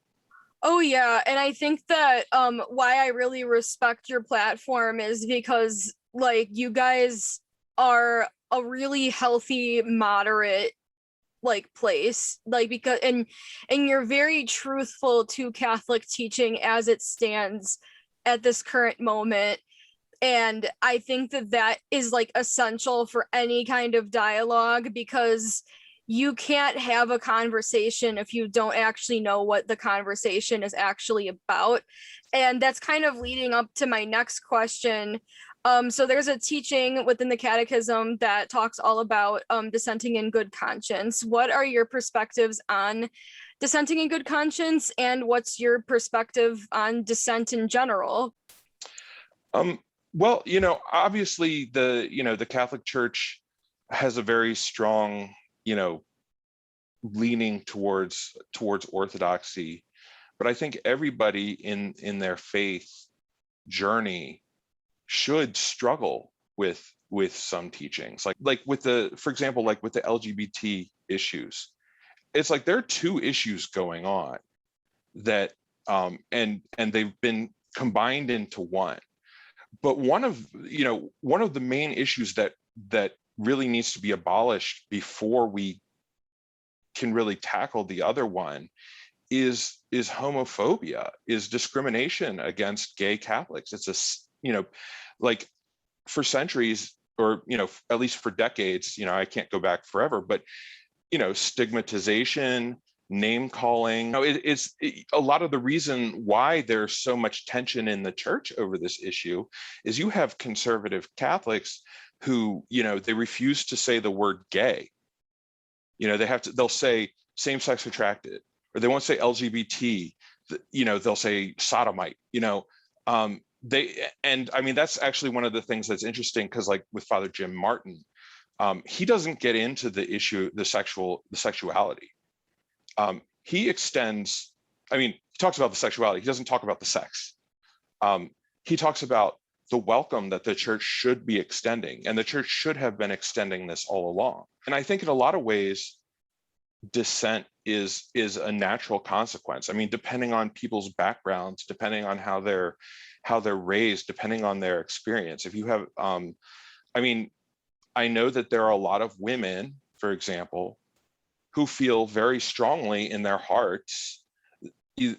Oh yeah, and I think that why I really respect your platform is because like you guys are a really healthy, moderate like place, like because and you're very truthful to Catholic teaching as it stands at this current moment. And I think that that is like essential for any kind of dialogue, because you can't have a conversation if you don't actually know what the conversation is actually about. And that's kind of leading up to my next question. So there's a teaching within the catechism that talks all about dissenting in good conscience. What are your perspectives on dissenting in good conscience, and what's your perspective on dissent in general? Well, obviously the Catholic Church has a very strong, leaning towards orthodoxy, but I think everybody in their faith journey should struggle with some teachings, like with for example, like with the LGBT issues. It's like there are two issues going on that and they've been combined into one. But one of the main issues that really needs to be abolished before we can really tackle the other one is homophobia, is discrimination against gay Catholics. It's like for centuries, or at least for decades, I can't go back forever, but stigmatization, name calling. It's a lot of the reason why there's so much tension in the church over this issue is you have conservative Catholics who, they refuse to say the word gay. They'll say same-sex attracted, or they won't say LGBT, they'll say sodomite, and I mean, that's actually one of the things that's interesting, because like with Father Jim Martin, he doesn't get into the issue, the sexuality. He extends, I mean, he talks about the sexuality. He doesn't talk about the sex. He talks about the welcome that the church should be extending, and the church should have been extending this all along. And I think in a lot of ways, dissent is a natural consequence. I mean, depending on people's backgrounds, depending on how they're raised, depending on their experience. If you have, I mean, I know that there are a lot of women, for example, who feel very strongly in their hearts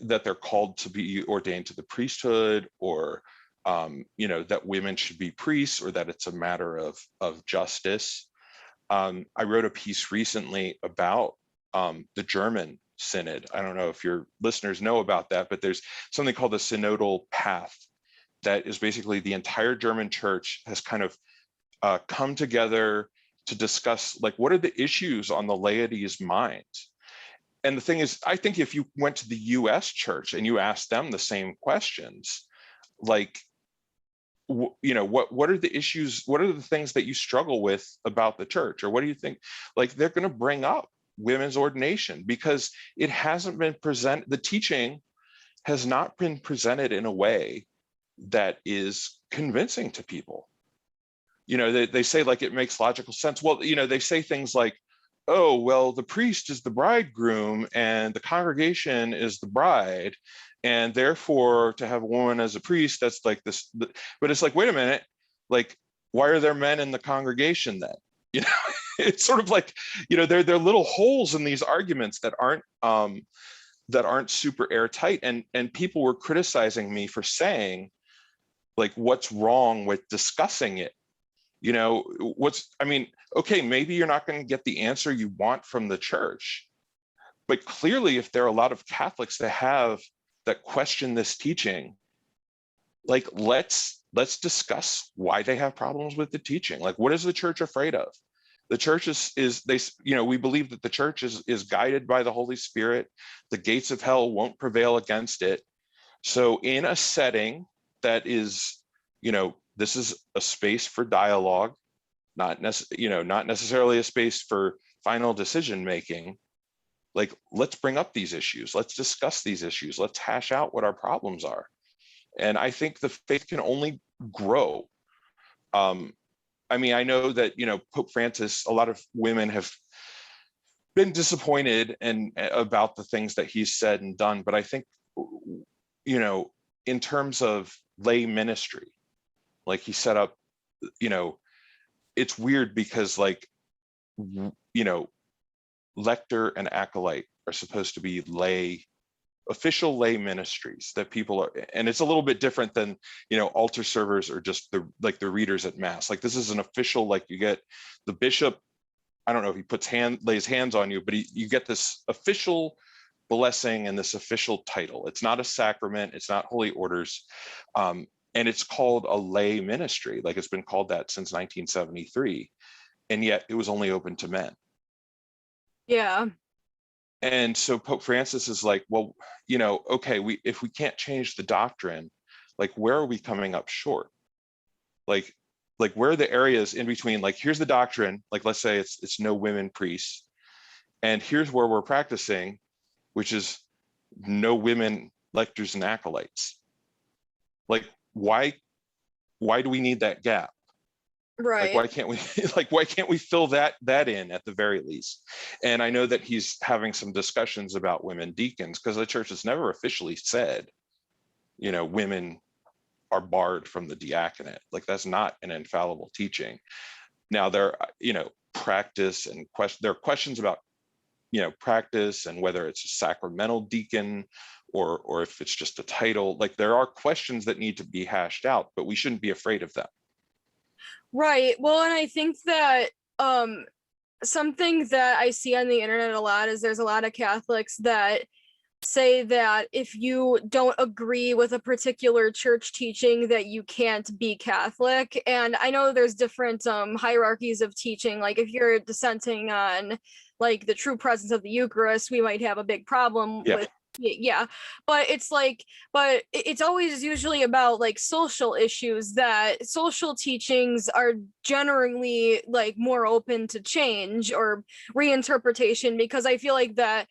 that they're called to be ordained to the priesthood, or that women should be priests, or that it's a matter of justice. I wrote a piece recently about the German synod. I don't know if your listeners know about that, but there's something called the synodal path that is basically the entire German church has kind of come together to discuss, like, what are the issues on the laity's minds. And the thing is, I think if you went to the US church and you asked them the same questions, like, what are the issues, what are the things that you struggle with about the church, or what do you think, like, they're going to bring up women's ordination, because it hasn't been presented, the teaching has not been presented in a way that is convincing to people. They say, like, it makes logical sense. Well, they say things like, oh, well, the priest is the bridegroom and the congregation is the bride, and therefore to have a woman as a priest, that's like this. But it's like, wait a minute, like, why are there men in the congregation then? It's sort of like, there are little holes in these arguments that aren't super airtight. And people were criticizing me for saying, like, what's wrong with discussing it? Okay, maybe you're not going to get the answer you want from the church, but clearly if there are a lot of Catholics that question this teaching, like, let's discuss why they have problems with the teaching. Like, what is the church afraid of? The church we believe that the church is guided by the Holy Spirit. The gates of hell won't prevail against it. So in a setting that is, this is a space for dialogue, not necessarily a space for final decision making. Like, let's bring up these issues. Let's discuss these issues. Let's hash out what our problems are. And I think the faith can only grow. I know that, Pope Francis, a lot of women have been disappointed about the things that he's said and done. But I think, in terms of lay ministry, like, he set up, it's weird because, like, lector and acolyte are supposed to be official lay ministries that people are, and it's a little bit different than, altar servers or just the readers at mass. Like, this is an official, like, you get the bishop, I don't know if he lays hands on you, but you get this official blessing and this official title. It's not a sacrament, it's not holy orders. And it's called a lay ministry. Like, it's been called that since 1973. And yet it was only open to men. Yeah. And so Pope Francis is like, well, okay, if we can't change the doctrine, like, where are we coming up short? Like where are the areas in between? Like, here's the doctrine, like, let's say it's no women priests. And here's where we're practicing, which is no women lectors and acolytes. Like, why do we need that gap? Right. Like, why can't we fill that in at the very least? And I know that he's having some discussions about women deacons, because the church has never officially said, women are barred from the diaconate. Like, that's not an infallible teaching. Now, there, practice and there are questions about, practice and whether it's a sacramental deacon or if it's just a title. Like, there are questions that need to be hashed out, but we shouldn't be afraid of them. Right. Well, and I think that something that I see on the internet a lot is there's a lot of Catholics that say that if you don't agree with a particular church teaching, that you can't be Catholic. And I know there's different hierarchies of teaching. Like, if you're dissenting on, like, the true presence of the Eucharist, we might have a big problem with. Yeah, but it's always usually about, like, social issues, that social teachings are generally, like, more open to change or reinterpretation, because I feel like that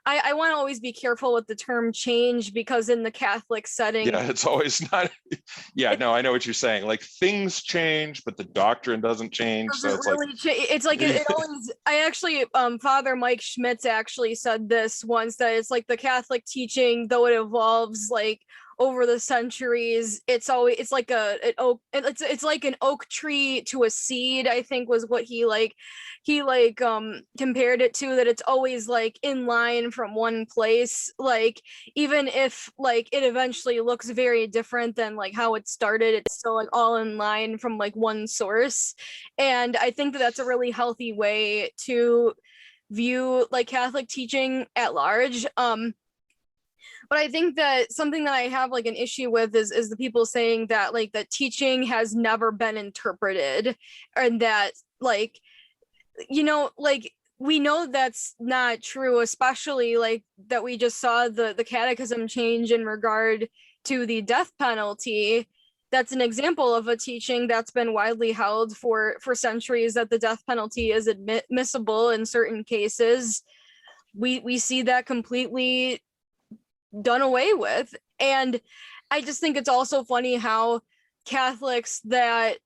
I want to always be careful with the term change, because in the Catholic setting, it's always not. No, I know what you're saying. Like, things change, but the doctrine doesn't change. So it's really it's like it always. I actually, Father Mike Schmitz actually said this once, that it's like the Catholic teaching, though it evolves, like, over the centuries, it's like an oak tree to a seed, I think was what he compared it to, that it's always, like, in line from one place, like, even if, like, it eventually looks very different than, like, how it started, it's still, like, all in line from, like, one source. And I think that that's a really healthy way to view like Catholic teaching at large. But I think that something that I have like an issue with is the people saying that like that teaching has never been interpreted, and that like, you know, like we know that's not true, especially like that we just saw the catechism change in regard to the death penalty. That's an example of a teaching that's been widely held for centuries, that the death penalty is admissible in certain cases. We see that completely done away with. And I just think it's also funny how Catholics that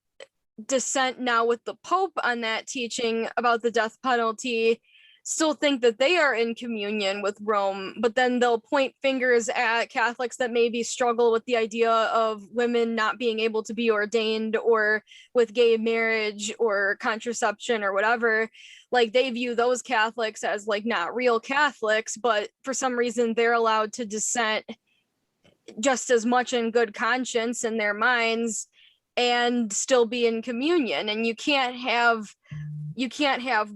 dissent now with the Pope on that teaching about the death penalty still think that they are in communion with Rome, but then they'll point fingers at Catholics that maybe struggle with the idea of women not being able to be ordained, or with gay marriage or contraception or whatever. Like they view those Catholics as like not real Catholics, but for some reason they're allowed to dissent just as much in good conscience in their minds and still be in communion. And you can't have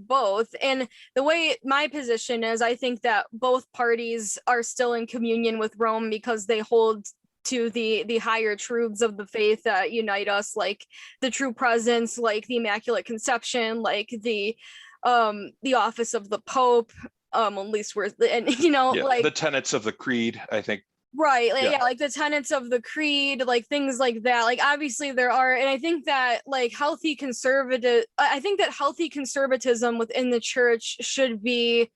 both. And the way my position is, I think that both parties are still in communion with Rome because they hold to the higher truths of the faith that unite us, like the true presence, like the Immaculate Conception, like the office of the Pope, at least we're, and you know, like the tenets of the creed, I think. Right, like, yeah, like the tenets of the creed, like things like that. Like obviously there are, and I think that like healthy conservatism within the church should be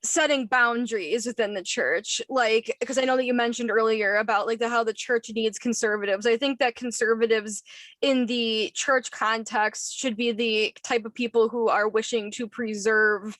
setting boundaries within the church. Like, because I know that you mentioned earlier about like how the church needs conservatives. I think that conservatives in the church context should be the type of people who are wishing to preserve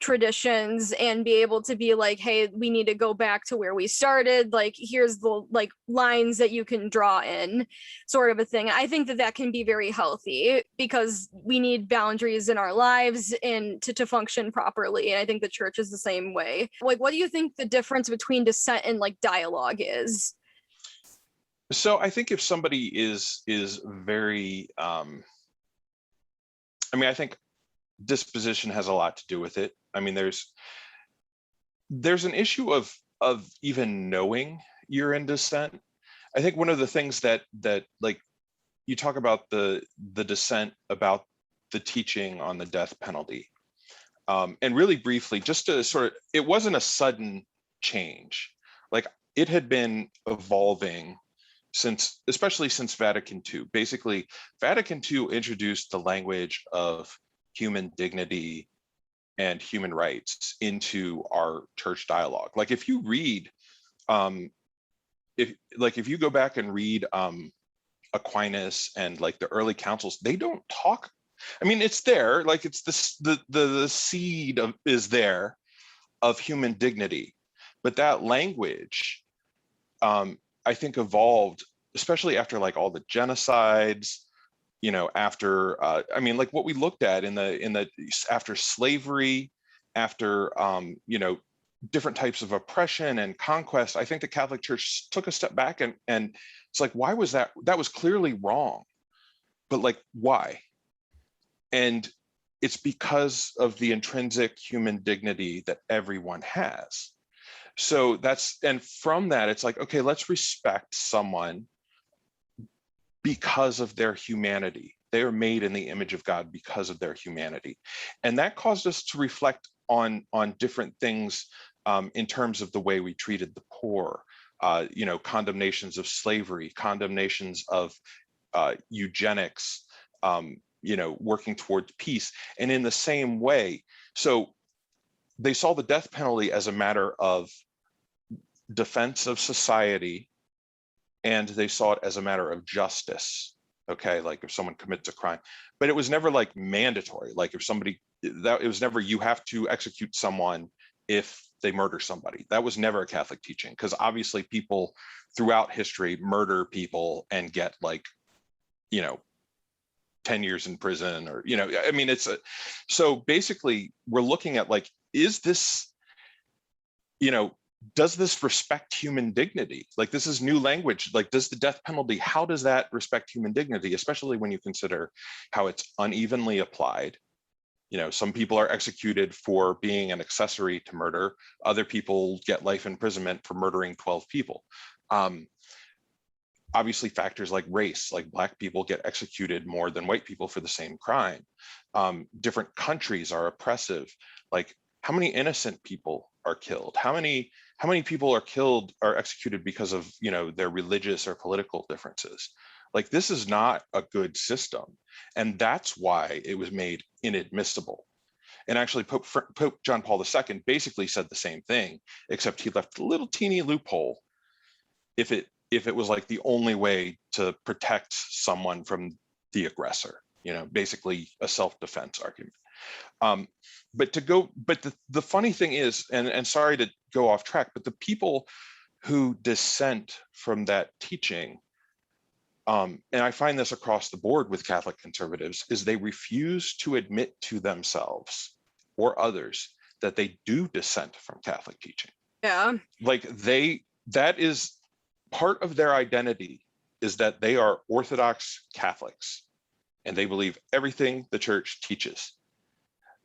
traditions and be able to be like, hey, we need to go back to where we started, like here's the like lines that you can draw in, sort of a thing. I think that that can be very healthy because we need boundaries in our lives and to function properly, and I think the church is the same way. Like, what do you think the difference between dissent and like dialogue is? So I think if somebody is very I mean, I think disposition has a lot to do with it. I mean, there's an issue of even knowing you're in dissent. I think one of the things that like you talk about the dissent about the teaching on the death penalty, and really briefly, just to sort of, it wasn't a sudden change. Like it had been evolving especially since Vatican II. Basically, Vatican II introduced the language of human dignity and human rights into our church dialogue. Like if you read, if you go back and read Aquinas and like the early councils, they don't talk. I mean, it's there, like it's the seed is there of human dignity, but that language, I think, evolved, especially after like all the genocides. You know, after I mean, like what we looked at in the after slavery, after you know, different types of oppression and conquest, I think the Catholic Church took a step back and it's like, why was that? That was clearly wrong, but like why? And it's because of the intrinsic human dignity that everyone has. So and from that, it's like, okay, let's respect someone because of their humanity. They are made in the image of God because of their humanity. And that caused us to reflect on different things in terms of the way we treated the poor, you know, condemnations of slavery, condemnations of eugenics, you know, working towards peace. And in the same way, so they saw the death penalty as a matter of defense of society, and they saw it as a matter of justice. Okay, like if someone commits a crime, but it was never like mandatory. Like if somebody, that it was never, you have to execute someone if they murder somebody. That was never a Catholic teaching, because obviously people throughout history murder people and get like, you know, 10 years in prison, or, you know, I mean, so basically we're looking at like, is this, you know, does this respect human dignity? Like this is new language. Like, does the death penalty, how does that respect human dignity, especially when you consider how it's unevenly applied, Some people are executed for being an accessory to murder. Other people get life imprisonment for murdering 12 people. Obviously, factors like race, like Black people get executed more than white people for the same crime. Different countries are oppressive. Like, how many innocent people are killed? How many people are killed or executed because of their religious or political differences? Like, this is not a good system, and that's why it was made inadmissible. And actually, Pope John Paul II basically said the same thing, except he left a little teeny loophole if it was like the only way to protect someone from the aggressor, basically a self-defense argument. But the funny thing is, and sorry to go off track, but the people who dissent from that teaching, and I find this across the board with Catholic conservatives, is they refuse to admit to themselves or others that they do dissent from Catholic teaching. Yeah. Like, that is part of their identity, is that they are Orthodox Catholics and they believe everything the church teaches.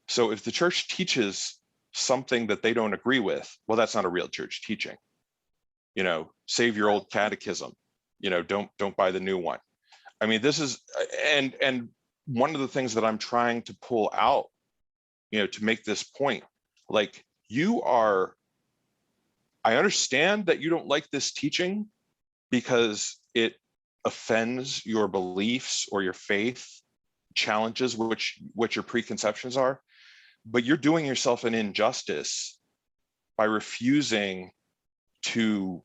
So if the church teaches something that they don't agree with, well, that's not a real church teaching. Save your old catechism. Don't buy the new one. I mean, this is, and one of the things that I'm trying to pull out, to make this point, like, I understand that you don't like this teaching because it offends your beliefs or your faith, challenges what your preconceptions are, but you're doing yourself an injustice by refusing to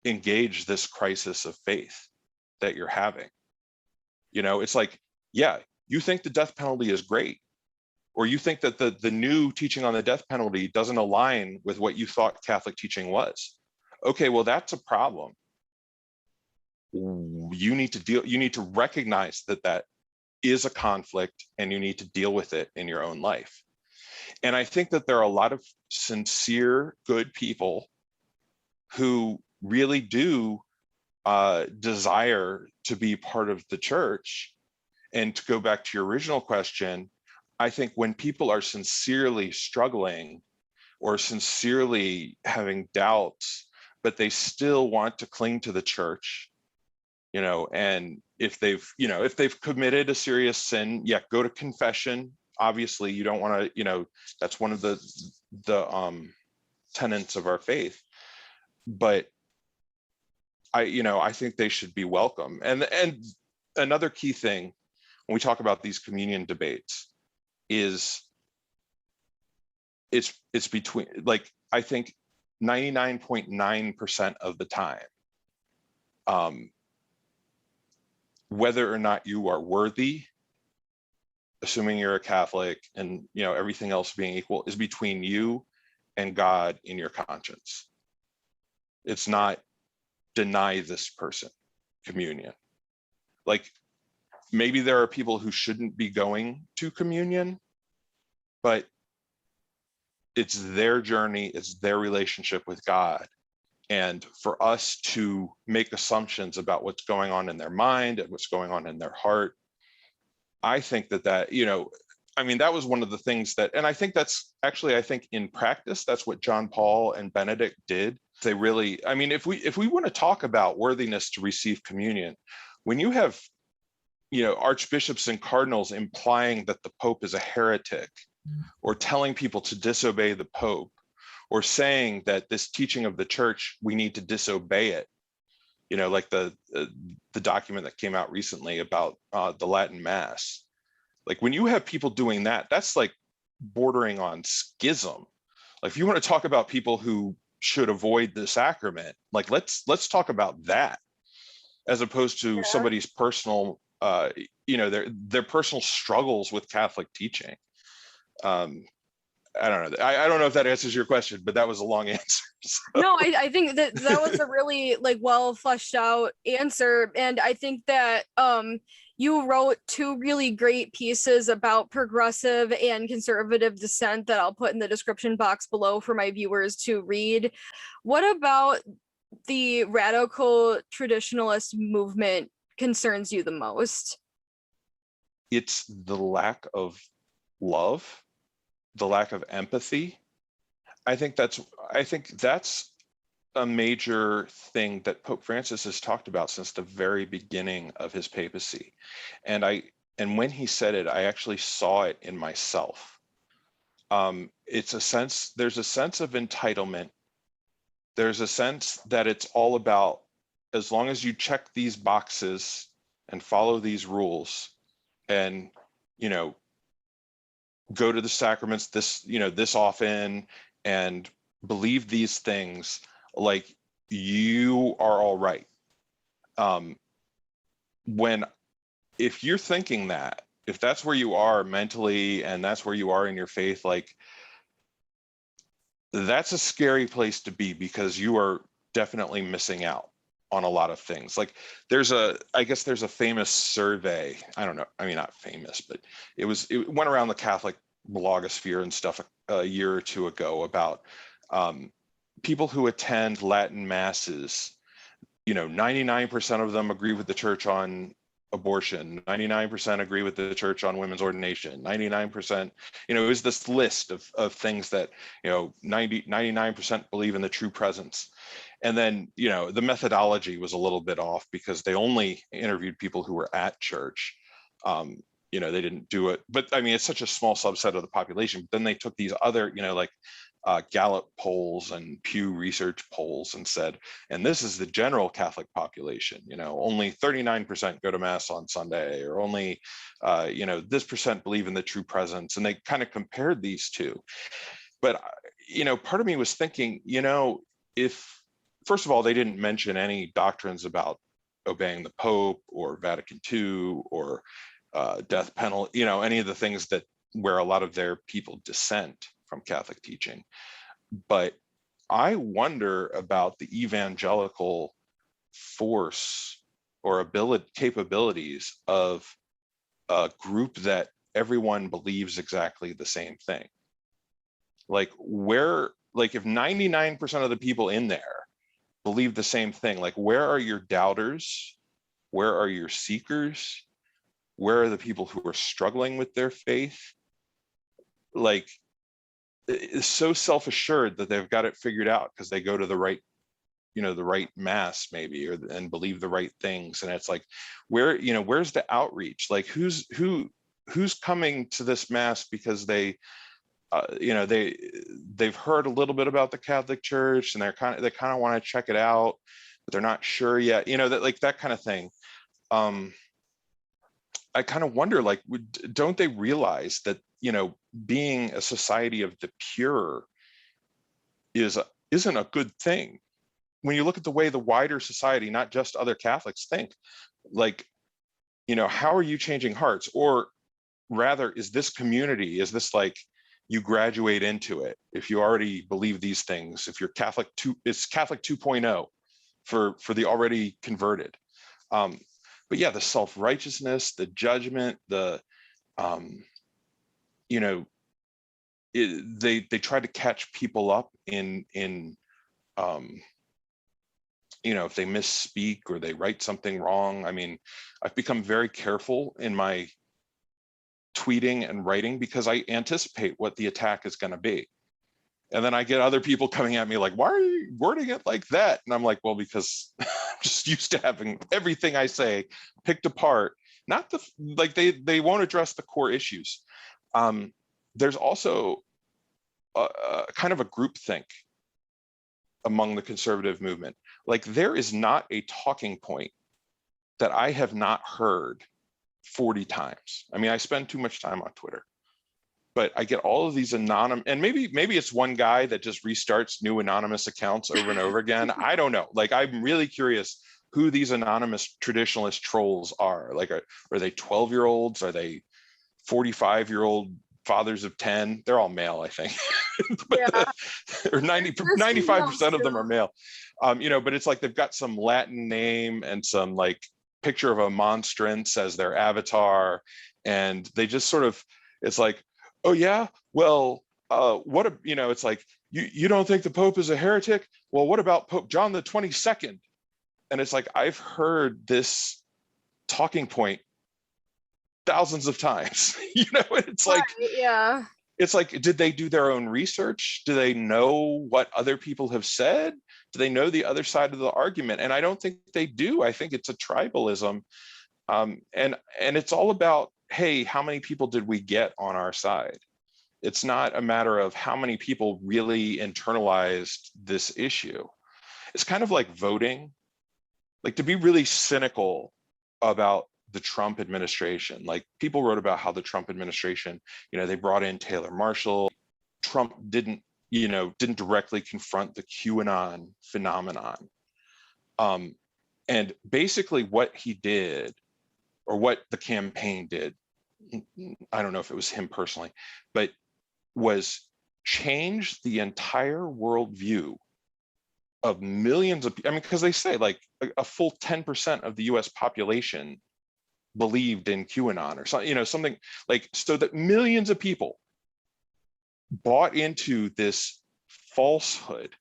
engage this crisis of faith that you're having. It's like, yeah, you think the death penalty is great, or you think that the new teaching on the death penalty doesn't align with what you thought Catholic teaching was. Okay, well, that's a problem. You need to recognize that is a conflict, and you need to deal with it in your own life. And I think that there are a lot of sincere, good people who really do desire to be part of the church. And to go back to your original question, I think when people are sincerely struggling or sincerely having doubts, but they still want to cling to the church, and if they've committed a serious sin, yeah, go to confession. Obviously, you don't want to, that's one of the tenets of our faith. But I think they should be welcome. And another key thing when we talk about these communion debates is it's between, like, I think 99.9% of the time, whether or not you are worthy, assuming you're a Catholic and everything else being equal, is between you and God in your conscience. It's not deny this person communion. Like, maybe there are people who shouldn't be going to communion, but it's their journey, it's their relationship with God. And for us to make assumptions about what's going on in their mind and what's going on in their heart, I think that that was one of the things that, and I think that's actually, I think in practice, that's what John Paul and Benedict did. They really, if we want to talk about worthiness to receive communion, when you have, archbishops and cardinals implying that the Pope is a heretic, or telling people to disobey the Pope, or saying that this teaching of the church, we need to disobey it, like the document that came out recently about the Latin Mass. Like, when you have people doing that, that's like bordering on schism. Like, if you want to talk about people who should avoid the sacrament, like, let's talk about that, as opposed to somebody's personal, their personal struggles with Catholic teaching. I don't know. I don't know if that answers your question, but that was a long answer. So. No, I think that was a really well fleshed out answer. And I think that you wrote two really great pieces about progressive and conservative dissent that I'll put in the description box below for my viewers to read. What about the Radical Traditionalist Movement concerns you the most? It's the lack of love, the lack of empathy. I think that's a major thing that Pope Francis has talked about since the very beginning of his papacy. And when he said it, I actually saw it in myself. There's a sense of entitlement. There's a sense that it's all about, as long as you check these boxes and follow these rules and, go to the sacraments this often and believe these things, like, you are all right. If you're thinking that, if that's where you are mentally and that's where you are in your faith, like, that's a scary place to be, because you are definitely missing out on a lot of things. Like, I guess there's a famous survey, I don't know, I mean, not famous, but it went around the Catholic blogosphere and stuff a year or two ago about people who attend Latin masses. 99% of them agree with the church on abortion, 99% agree with the church on women's ordination, 99%, it was this list of things that, 99% believe in the true presence. And then, the methodology was a little bit off, because they only interviewed people who were at church. They didn't do it, but I mean, it's such a small subset of the population. But then they took these other, Gallup polls and Pew Research polls and said, and this is the general Catholic population, only 39% go to Mass on Sunday, or only, this percent believe in the true presence. And they kind of compared these two. But, part of me was thinking, if, first of all, they didn't mention any doctrines about obeying the Pope or Vatican II or death penalty, any of the things where a lot of their people dissent from Catholic teaching. But I wonder about the evangelical force or capabilities of a group that everyone believes exactly the same thing. Like, if 99% of the people in there believe the same thing, like, where are your doubters? Where are your seekers? Where are the people who are struggling with their faith? Like, it's so self-assured that they've got it figured out because they go to the right Mass maybe, and believe the right things. And it's like, where's the outreach? Like, who's coming to this Mass because they've heard a little bit about the Catholic Church, and they kind of want to check it out, but they're not sure yet, that kind of thing. I kind of wonder, like, don't they realize that, being a society of the pure isn't a good thing? When you look at the way the wider society, not just other Catholics, think, like, how are you changing hearts? Or rather, is this like, you graduate into it if you already believe these things? If you're Catholic, it's Catholic 2.0 for the already converted. But yeah, the self-righteousness, the judgment, they try to catch people up in if they misspeak or they write something wrong. I mean, I've become very careful in my tweeting and writing, because I anticipate what the attack is going to be. And then I get other people coming at me like, why are you wording it like that? And I'm like, well, because I'm just used to having everything I say picked apart. Not they won't address the core issues. There's also a kind of a groupthink among the conservative movement. Like, there is not a talking point that I have not heard 40 times. I mean, I spend too much time on Twitter, but I get all of these anonymous, and maybe it's one guy that just restarts new anonymous accounts over and over again. I don't know. Like, I'm really curious who these anonymous traditionalist trolls are. Like, are they 12-year-olds? Are they 45-year-old fathers of 10? They're all male, I think. Yeah. Or 95% of them are male. But it's like they've got some Latin name and some like picture of a monstrance as their avatar, and they just sort of, it's like, oh yeah, well, it's like, you don't think the Pope is a heretic? Well, what about Pope John the 22nd? And it's like, I've heard this talking point thousands of times. It's Right, like, yeah. it's like, did they do their own research? Do they know what other people have said? Do they know the other side of the argument? And I don't think they do. I think it's a tribalism. And it's all about, hey, how many people did we get on our side? It's not a matter of how many people really internalized this issue. It's kind of like voting. Like, to be really cynical about the Trump administration, like, people wrote about how the Trump administration, they brought in Taylor Marshall. Trump didn't directly confront the QAnon phenomenon. And basically what he did, or what the campaign did, I don't know if it was him personally, but was change the entire worldview of millions of people. I mean, because they say like a full 10% of the US population believed in QAnon or something, something like, so that millions of people bought into this falsehood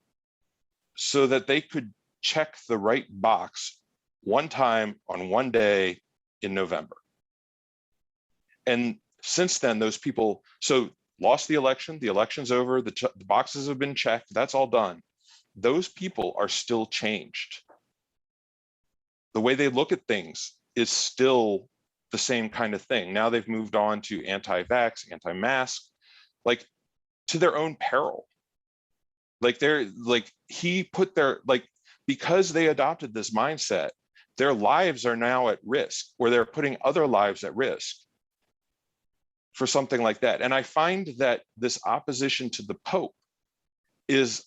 so that they could check the right box one time on one day in November. And since then, those people lost the election's over, the boxes have been checked, that's all done. Those people are still changed. The way they look at things is still the same kind of thing. Now they've moved on to anti-vax, anti-mask, like, to their own peril. Like, because they adopted this mindset, their lives are now at risk, or they're putting other lives at risk for something like that. And I find that this opposition to the Pope is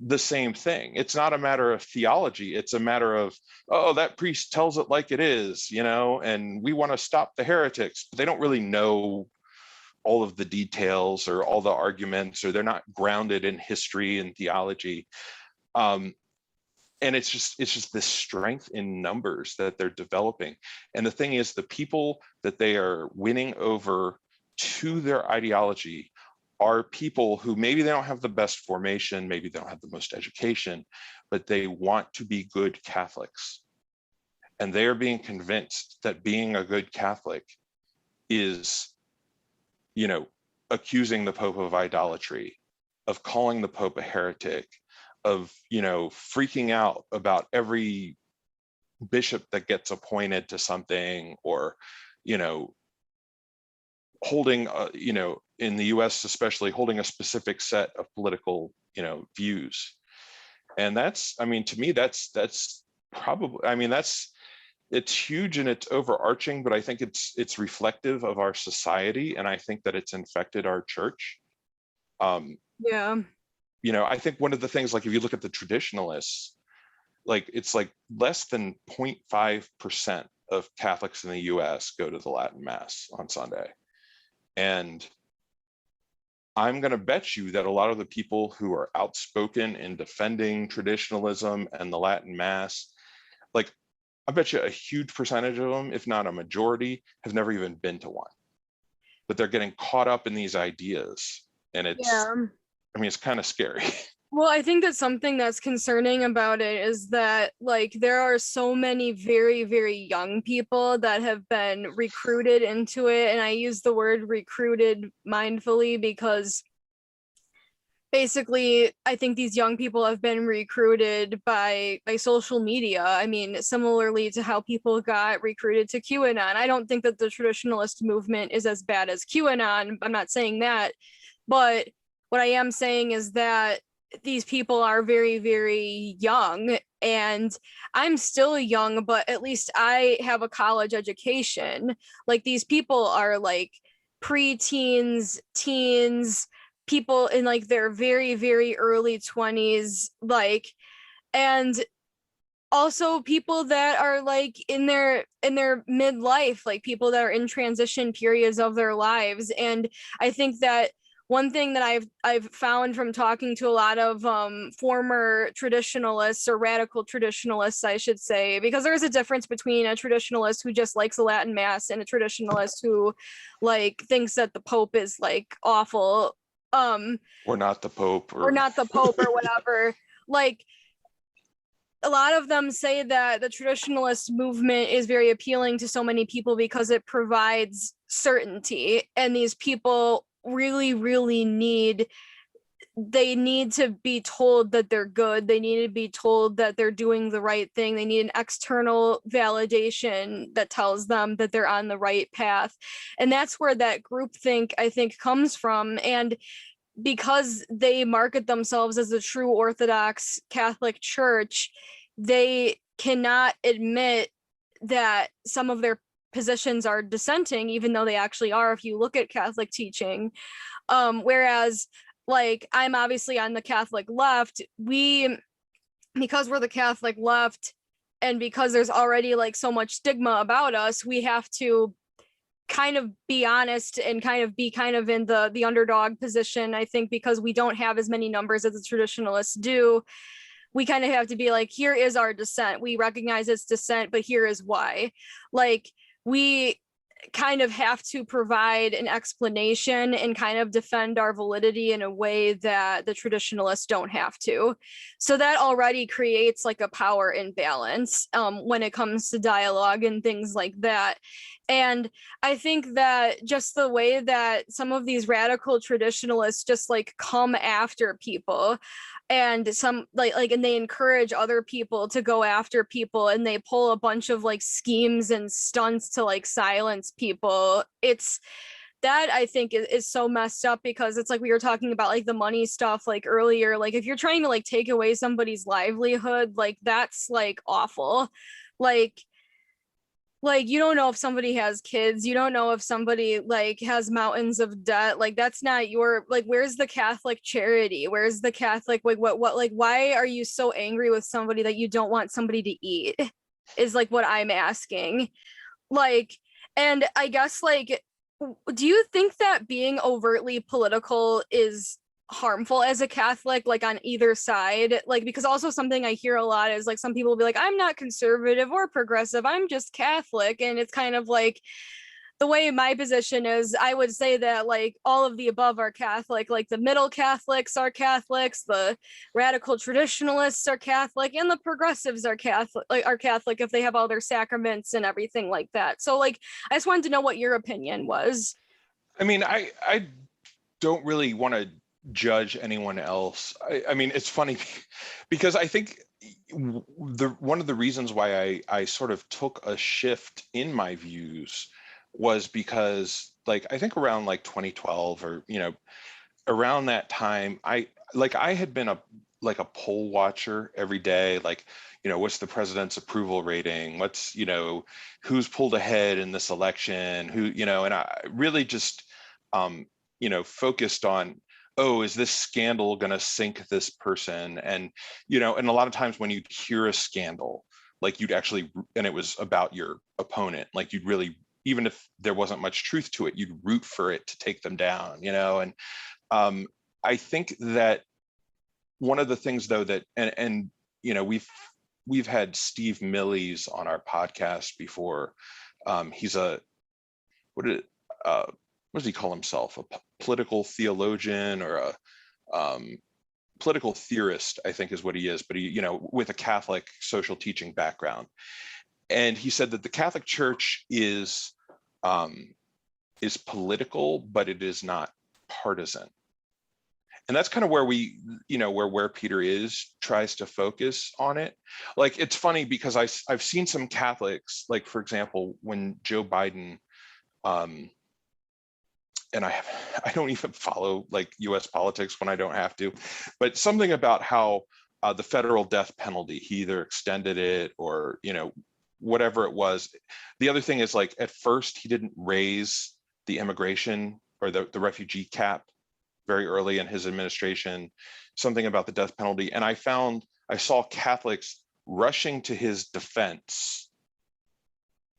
the same thing. It's not a matter of theology. It's a matter of, oh, that priest tells it like it is, and we want to stop the heretics. But they don't really know all of the details or all the arguments, or they're not grounded in history and theology. And it's just this strength in numbers that they're developing. And the thing is, the people that they are winning over to their ideology are people who maybe they don't have the best formation, maybe they don't have the most education, but they want to be good Catholics. And they are being convinced that being a good Catholic is, accusing the Pope of idolatry, of calling the Pope a heretic, of, freaking out about every bishop that gets appointed to something, or, holding, in the US especially, holding a specific set of political, views. And that's, I mean, to me, that's probably, I mean, it's huge and it's overarching, but I think it's reflective of our society. And I think that it's infected our church. Yeah. I think one of the things, like, if you look at the traditionalists, like, it's like less than 0.5% of Catholics in the US go to the Latin Mass on Sunday. And I'm going to bet you that a lot of the people who are outspoken in defending traditionalism and the Latin Mass, like, I bet you a huge percentage of them, if not a majority, have never even been to one. But they're getting caught up in these ideas. And it's kind of scary. Well, I think that something that's concerning about it is that, like, there are so many very, very young people that have been recruited into it. And I use the word recruited mindfully because basically, I think these young people have been recruited by social media. I mean, similarly to how people got recruited to QAnon. I don't think that the traditionalist movement is as bad as QAnon. I'm not saying that. But what I am saying is that these people are very, very young, and I'm still young, but at least I have a college education. Like, these people are like pre-teens, teens, people in like their very, very early 20s, like, and also people that are like in their midlife, like people that are in transition periods of their lives. And I think that one thing that I've found from talking to a lot of former traditionalists, or radical traditionalists, I should say, because there's a difference between a traditionalist who just likes the Latin Mass and a traditionalist who like thinks that the Pope is like awful, or not the Pope, or not the Pope or whatever. Like, a lot of them say that the traditionalist movement is very appealing to so many people because it provides certainty, and these people really, really need to be told that they're good. They need to be told that they're doing the right thing. They need an external validation that tells them that they're on the right path. And that's where that groupthink, I think, comes from. And because they market themselves as a true Orthodox Catholic Church, they cannot admit that some of their positions are dissenting, even though they actually are, if you look at Catholic teaching. Whereas, like, I'm obviously on the Catholic left. Because we're the Catholic left, and because there's already like so much stigma about us, we have to kind of be honest and kind of be in the underdog position, I think, because we don't have as many numbers as the traditionalists do. We kind of have to be like, here is our dissent. We recognize it's dissent, but here is why. Like, we kind of have to provide an explanation and kind of defend our validity in a way that the traditionalists don't have to. So that already creates like a power imbalance when it comes to dialogue and things like that. And I think that just the way that some of these radical traditionalists just like come after people, and some like and they encourage other people to go after people, and they pull a bunch of like schemes and stunts to like silence people. It's that, I think, is so messed up, because it's like we were talking about like the money stuff like earlier. Like, if you're trying to like take away somebody's livelihood, like that's like awful. Like you don't know if somebody has kids, you don't know if somebody like has mountains of debt. Like, that's not your, like, where's the Catholic charity? Where's the Catholic, like, what like, why are you so angry with somebody that you don't want somebody to eat, is like what I'm asking. Like, and I guess, like, do you think that being overtly political is harmful as a Catholic, like on either side? Like, because also something I hear a lot is like some people will be like, I'm not conservative or progressive, I'm just Catholic. And it's kind of like, the way my position is, I would say that like all of the above are Catholic. Like the middle Catholics are Catholics, the radical traditionalists are Catholic, and the progressives are Catholic, if they have all their sacraments and everything like that. So like, I just wanted to know what your opinion was. I mean, I don't really want to judge anyone else. I mean, it's funny because I think one of the reasons why I sort of took a shift in my views was because, like, I think around like 2012 or, you know, around that time, I had been a poll watcher every day, like, you know, what's the president's approval rating? What's, you know, who's pulled ahead in this election? Who, you know, and I really just, you know, focused on, oh, is this scandal going to sink this person? And, you know, and a lot of times when you'd hear a scandal, like you'd actually, and it was about your opponent, like you'd really, even if there wasn't much truth to it, you'd root for it to take them down, you know? And I think that one of the things though that, and you know, we've had Steve Millies on our podcast before. He's a, what does he call himself? A political theologian or a political theorist, I think is what he is, but he, you know, with a Catholic social teaching background. And he said that the Catholic Church is political, but it is not partisan. And that's kind of where we, you know, where Peter is tries to focus on it. Like, it's funny because I've seen some Catholics, like, for example, when Joe Biden, and I don't even follow like US politics when I don't have to, but something about how the federal death penalty, he either extended it or, you know, whatever it was. The other thing is, like, at first he didn't raise the immigration or the refugee cap very early in his administration, something about the death penalty. And I saw Catholics rushing to his defense,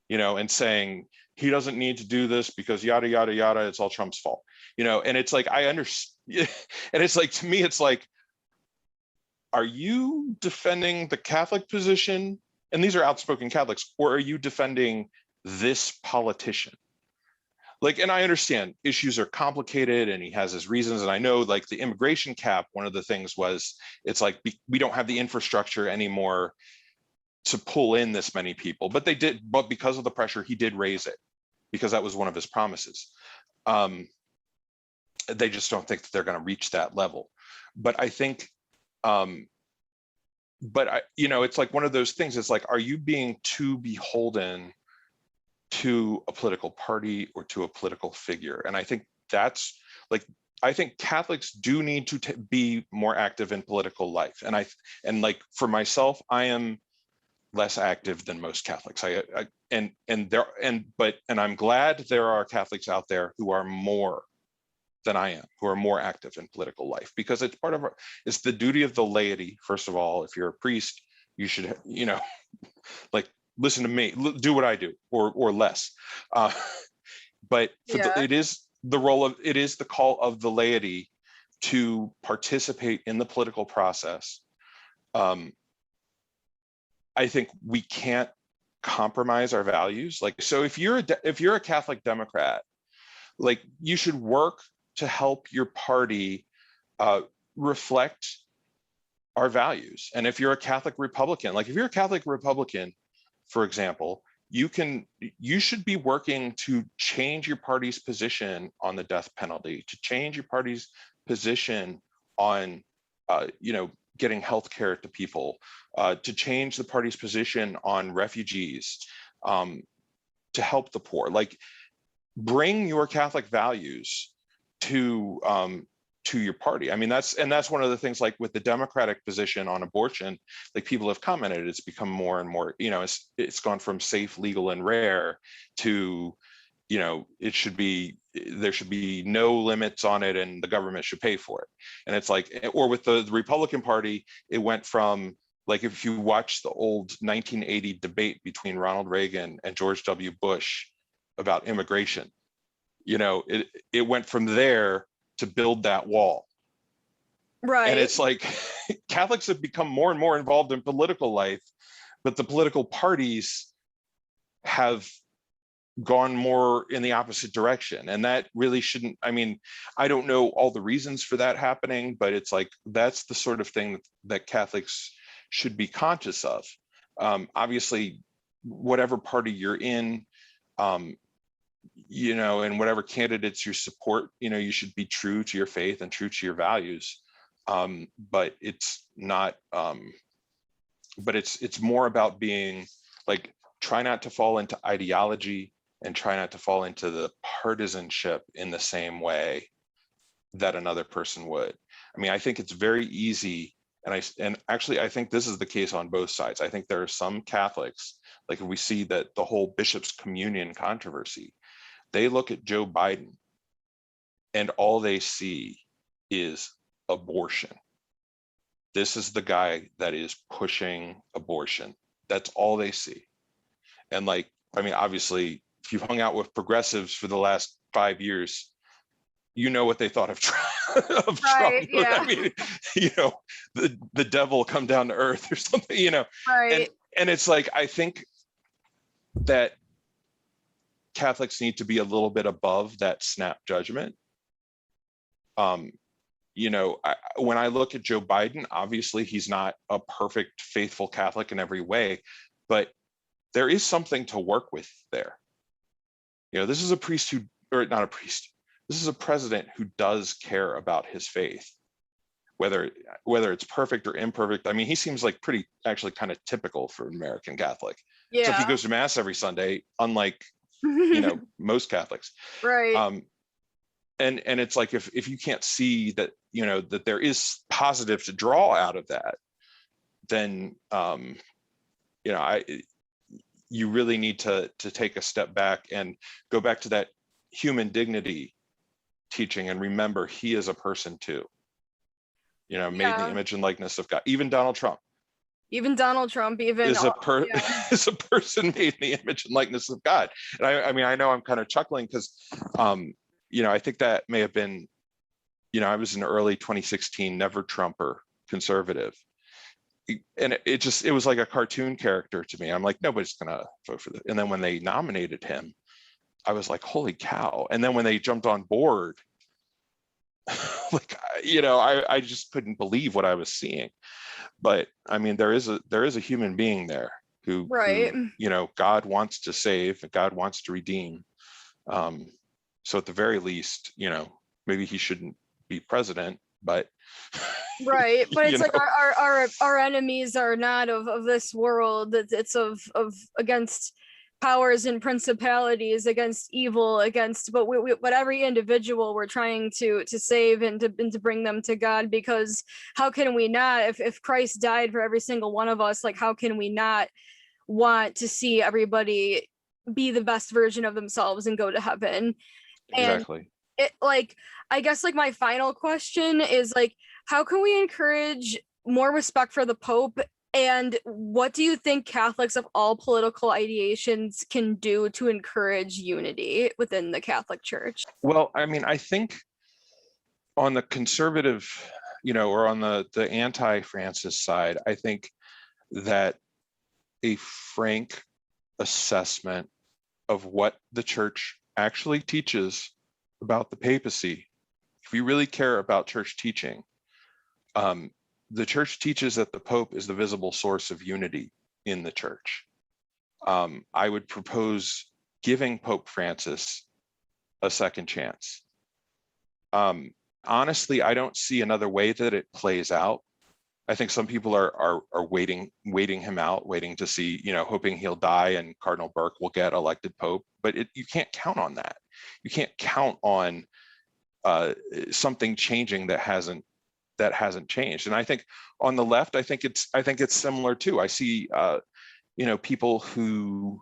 you know, and saying, he doesn't need to do this because yada, yada, yada, it's all Trump's fault, you know? And it's like, I understand. And it's like, to me, it's like, are you defending the Catholic position? And these are outspoken Catholics, or are you defending this politician? like, and I understand issues are complicated and he has his reasons. And I know like the immigration cap, one of the things was, it's like, we don't have the infrastructure anymore to pull in this many people, but because of the pressure, he did raise it because that was one of his promises. They just don't think that they're going to reach that level. But I think, it's like one of those things. It's like, are you being too beholden to a political party or to a political figure? And I think that's like, I think Catholics do need to be more active in political life. And like for myself, I am less active than most Catholics. And I'm glad there are Catholics out there who are more than I am, who are more active in political life, because it's it's the duty of the laity. First of all, if you're a priest, you should, like, listen to me, do what I do, or less. But it is the call of the laity to participate in the political process. I think we can't compromise our values. Like, so if you're a Catholic Democrat, like, you should work to help your party reflect our values. And if you're a Catholic Republican, for example, you should be working to change your party's position on the death penalty, to change your party's position on, getting health care to people, to change the party's position on refugees, to help the poor. Like, bring your Catholic values to your party. I mean, that's one of the things, like with the Democratic position on abortion, like people have commented, it's become more and more, it's gone from safe, legal, and rare to, there should be no limits on it and the government should pay for it. And it's like, or with the Republican Party, it went from, like, if you watch the old 1980 debate between Ronald Reagan and George W. Bush about immigration, it went from there to build that wall. Right. And it's like, Catholics have become more and more involved in political life, but the political parties have gone more in the opposite direction. And that really shouldn't, I mean, I don't know all the reasons for that happening, but it's like, that's the sort of thing that Catholics should be conscious of. Obviously, whatever party you're in, and whatever candidates you support, you should be true to your faith and true to your values. But it's not, but it's more about being like, try not to fall into ideology and try not to fall into the partisanship in the same way that another person would. I mean, I think it's very easy. And actually, I think this is the case on both sides. I think there are some Catholics, like we see that the whole bishop's communion controversy, they look at Joe Biden and all they see is abortion. This is the guy that is pushing abortion. That's all they see. And like, I mean, obviously, if you've hung out with progressives for the last 5 years, you know what they thought of Trump. Right, Trump. yeah. I mean, the devil come down to earth or something, Right. And it's like, I think that Catholics need to be a little bit above that snap judgment. When I look at Joe Biden, obviously he's not a perfect, faithful Catholic in every way, but there is something to work with there. This is a priest this is a president who does care about his faith, whether it's perfect or imperfect. I mean, he seems like pretty, actually kind of typical for an American Catholic. Yeah. Except he goes to mass every Sunday, unlike, most Catholics. Right. And it's like, if you can't see that, that there is positive to draw out of that, then, you really need to take a step back and go back to that human dignity teaching and remember he is a person too, made in the image and likeness of God. Even Donald Trump is a person made in the image and likeness of God. And I mean, I know I'm kind of chuckling because, I think that may have been, I was an early 2016 never Trumper conservative. And it was like a cartoon character to me. I'm like, nobody's gonna vote for this. And then when they nominated him, I was like, holy cow. And then when they jumped on board, like, I just couldn't believe what I was seeing. But I mean, there is a human being there who Right. God wants to save, God wants to redeem. So at the very least, maybe he shouldn't be president, but Right, but it's like know, our enemies are not of this world. It's of against powers and principalities, against evil, against but every individual we're trying to save and to bring them to God, because how can we not, if Christ died for every single one of us, like how can we not want to see everybody be the best version of themselves and go to heaven? And exactly. it, like, I guess, like, my final question is, like, how can we encourage more respect for the Pope? And what do you think Catholics of all political ideations can do to encourage unity within the Catholic Church? Well, I mean, I think on the conservative, or on the anti-Francis side, I think that a frank assessment of what the church actually teaches about the papacy, if we really care about church teaching, the church teaches that the Pope is the visible source of unity in the church. I would propose giving Pope Francis a second chance. Honestly, I don't see another way that it plays out. I think some people are waiting him out, waiting to see, hoping he'll die and Cardinal Burke will get elected Pope. But you can't count on that. You can't count on something changing that hasn't changed. And I think on the left, I think it's similar too. I see people who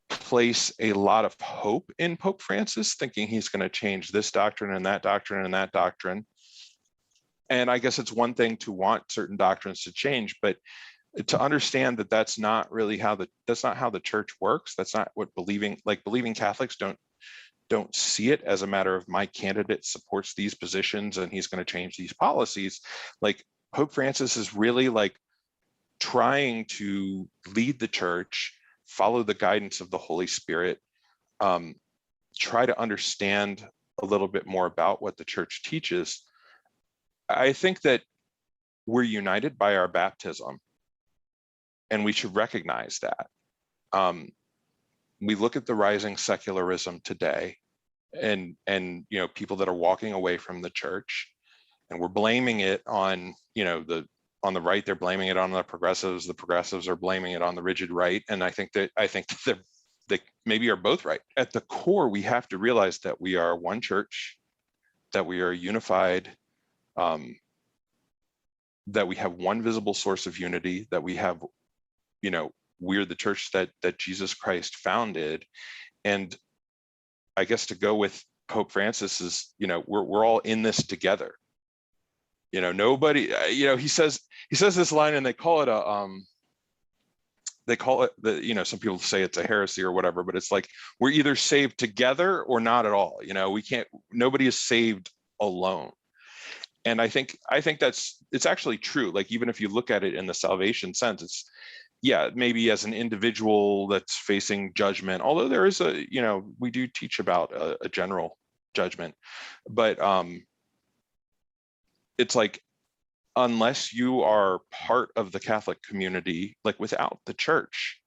place a lot of hope in Pope Francis, thinking he's going to change this doctrine and that doctrine and that doctrine. And I guess it's one thing to want certain doctrines to change, but to understand that that's not how the church works. That's not what believing Catholics don't see it as a matter of my candidate supports these positions and he's going to change these policies. Like Pope Francis is really like trying to lead the church, follow the guidance of the Holy Spirit, try to understand a little bit more about what the church teaches. I think that we're united by our baptism, and we should recognize that. We look at the rising secularism today, and people that are walking away from the church, and we're blaming it on on the right. They're blaming it on the progressives. The progressives are blaming it on the rigid right, and I think that they maybe are both right. At the core, we have to realize that we are one church, that we are unified. That we have one visible source of unity, that we have, we're the church that Jesus Christ founded. And I guess to go with Pope Francis is, we're all in this together. Nobody, he says this line, and they call it some people say it's a heresy or whatever, but it's like, we're either saved together or not at all. Nobody is saved alone. And I think it's actually true. Like, even if you look at it in the salvation sense, it's, maybe as an individual that's facing judgment, although there is we do teach about a general judgment, but it's like, unless you are part of the Catholic community, like without the church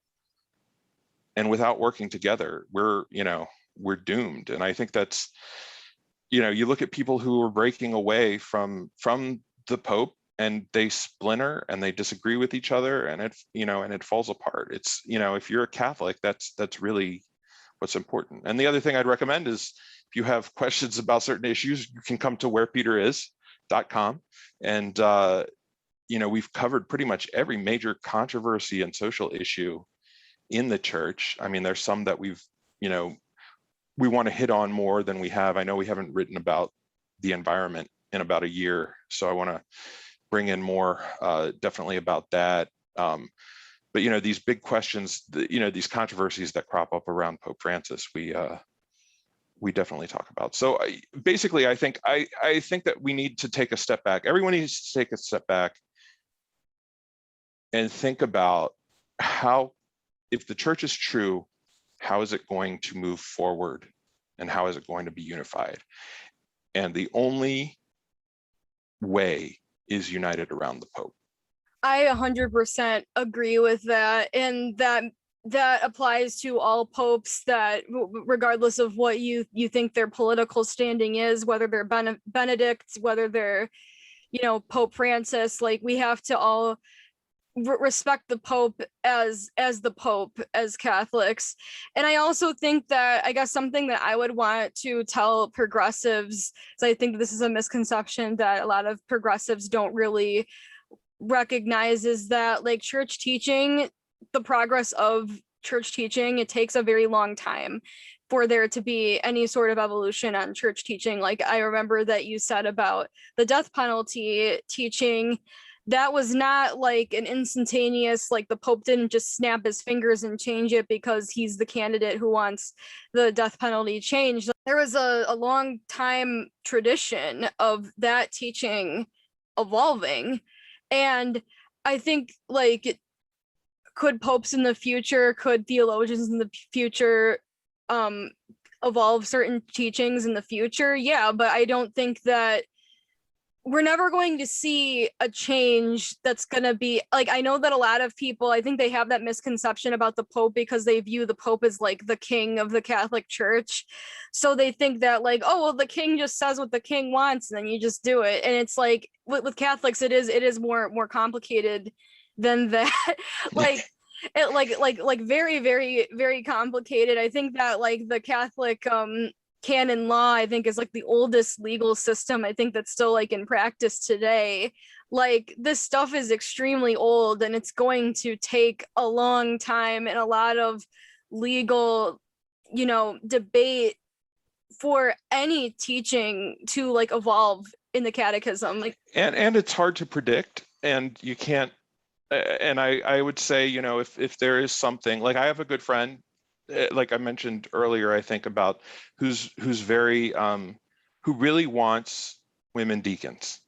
and without working together, we're doomed. And I think that's, you look at people who are breaking away from the Pope, and they splinter and they disagree with each other, and it falls apart. It's, if you're a Catholic, that's really what's important. And the other thing I'd recommend is, if you have questions about certain issues, you can come to wherepeteris.com, and we've covered pretty much every major controversy and social issue in the church. I mean, there's some that we want to hit on more than we have. I know we haven't written about the environment in about a year, so I want to bring in more definitely about that. But these big questions, these controversies that crop up around Pope Francis, we definitely talk about. So basically, I think that we need to take a step back. Everyone needs to take a step back and think about how, if the church is true, how is it going to move forward, and how is it going to be unified? And the only way is united around the Pope. I 100% agree with that, and that applies to all popes, that regardless of what you think their political standing is, whether they're Benedict, whether they're, you know, Pope Francis, like we have to all respect the Pope as the Pope, as Catholics. And I also think that, I guess something that I would want to tell progressives, so I think this is a misconception that a lot of progressives don't really recognize, is that like church teaching, the progress of church teaching, it takes a very long time for there to be any sort of evolution on church teaching. Like I remember that you said about the death penalty teaching, that was not like an instantaneous, like the Pope didn't just snap his fingers and change it because he's the candidate who wants the death penalty changed. There was a long time tradition of that teaching evolving. And I think, like, could popes in the future, could theologians in the future evolve certain teachings in the future? Yeah, but I don't think that we're never going to see a change that's going to be like, I know that a lot of people, I think they have that misconception about the Pope because they view the Pope as like the king of the Catholic Church. So they think that like, oh, well, the king just says what the king wants and then you just do it. And it's like with Catholics, it is more complicated than that. Like it like very, very, very complicated. I think that like the Catholic canon law, I think, is like the oldest legal system, I think, that's still like in practice today. Like this stuff is extremely old and it's going to take a long time and a lot of legal, you know, debate for any teaching to like evolve in the catechism. Like, and it's hard to predict, and you can't, and I would say, you know, if there is something, like I have a good friend, like I mentioned earlier, I think, about who's very who really wants women deacons.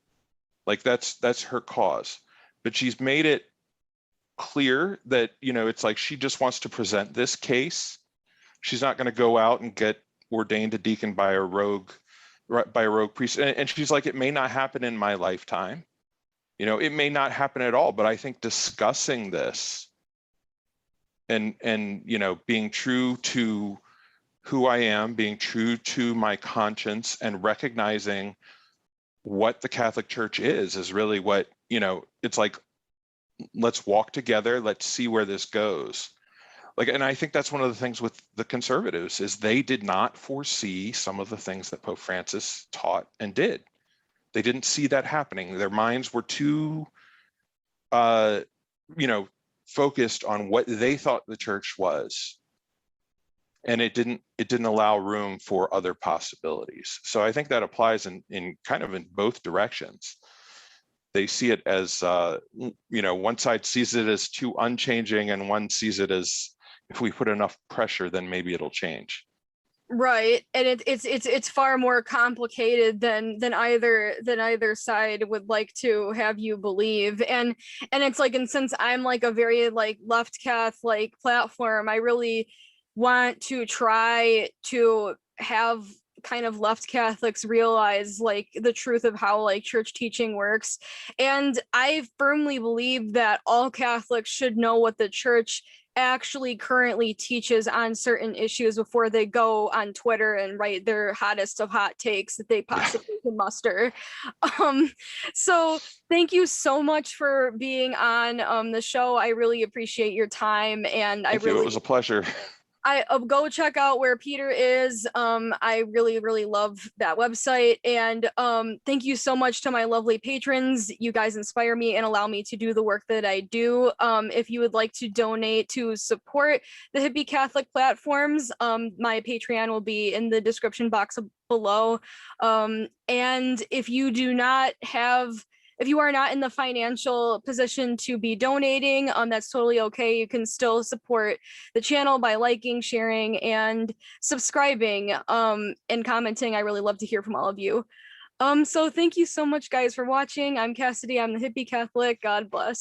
Like that's her cause, but she's made it clear that, you know, it's like she just wants to present this case. She's not going to go out and get ordained a deacon by a rogue priest. And she's like, it may not happen in my lifetime. You know, it may not happen at all, but I think discussing this and you know, being true to who I am, being true to my conscience, and recognizing what the Catholic Church is really what, you know, it's like, let's walk together, let's see where this goes. Like, and I think that's one of the things with the conservatives, is they did not foresee some of the things that Pope Francis taught and did. They didn't see that happening. Their minds were too, you know, focused on what they thought the church was, and it didn't allow room for other possibilities. So I think that applies in kind of in both directions. They see it as, you know, one side sees it as too unchanging, and one sees it as, if we put enough pressure, then maybe it'll change. right, and it's far more complicated than either side would like to have you believe. And it's like, and since I'm like a very like left Catholic platform, I really want to try to have kind of left Catholics realize like the truth of how like church teaching works. And I firmly believe that all Catholics should know what the church actually currently teaches on certain issues before they go on Twitter and write their hottest of hot takes that they possibly can muster. So thank you so much for being on the show. I really appreciate your time, and Thank you. It was a pleasure. I go check out Where Peter Is. I really, really love that website. And thank you so much to my lovely patrons. You guys inspire me and allow me to do the work that I do. If you would like to donate to support the HippieCatholic platforms, my Patreon will be in the description box below. And if you are not in the financial position to be donating, that's totally okay. You can still support the channel by liking, sharing, and subscribing, and commenting. I really love to hear from all of you. So thank you so much, guys, for watching. I'm Cassidy. I'm the Hippie Catholic. God bless.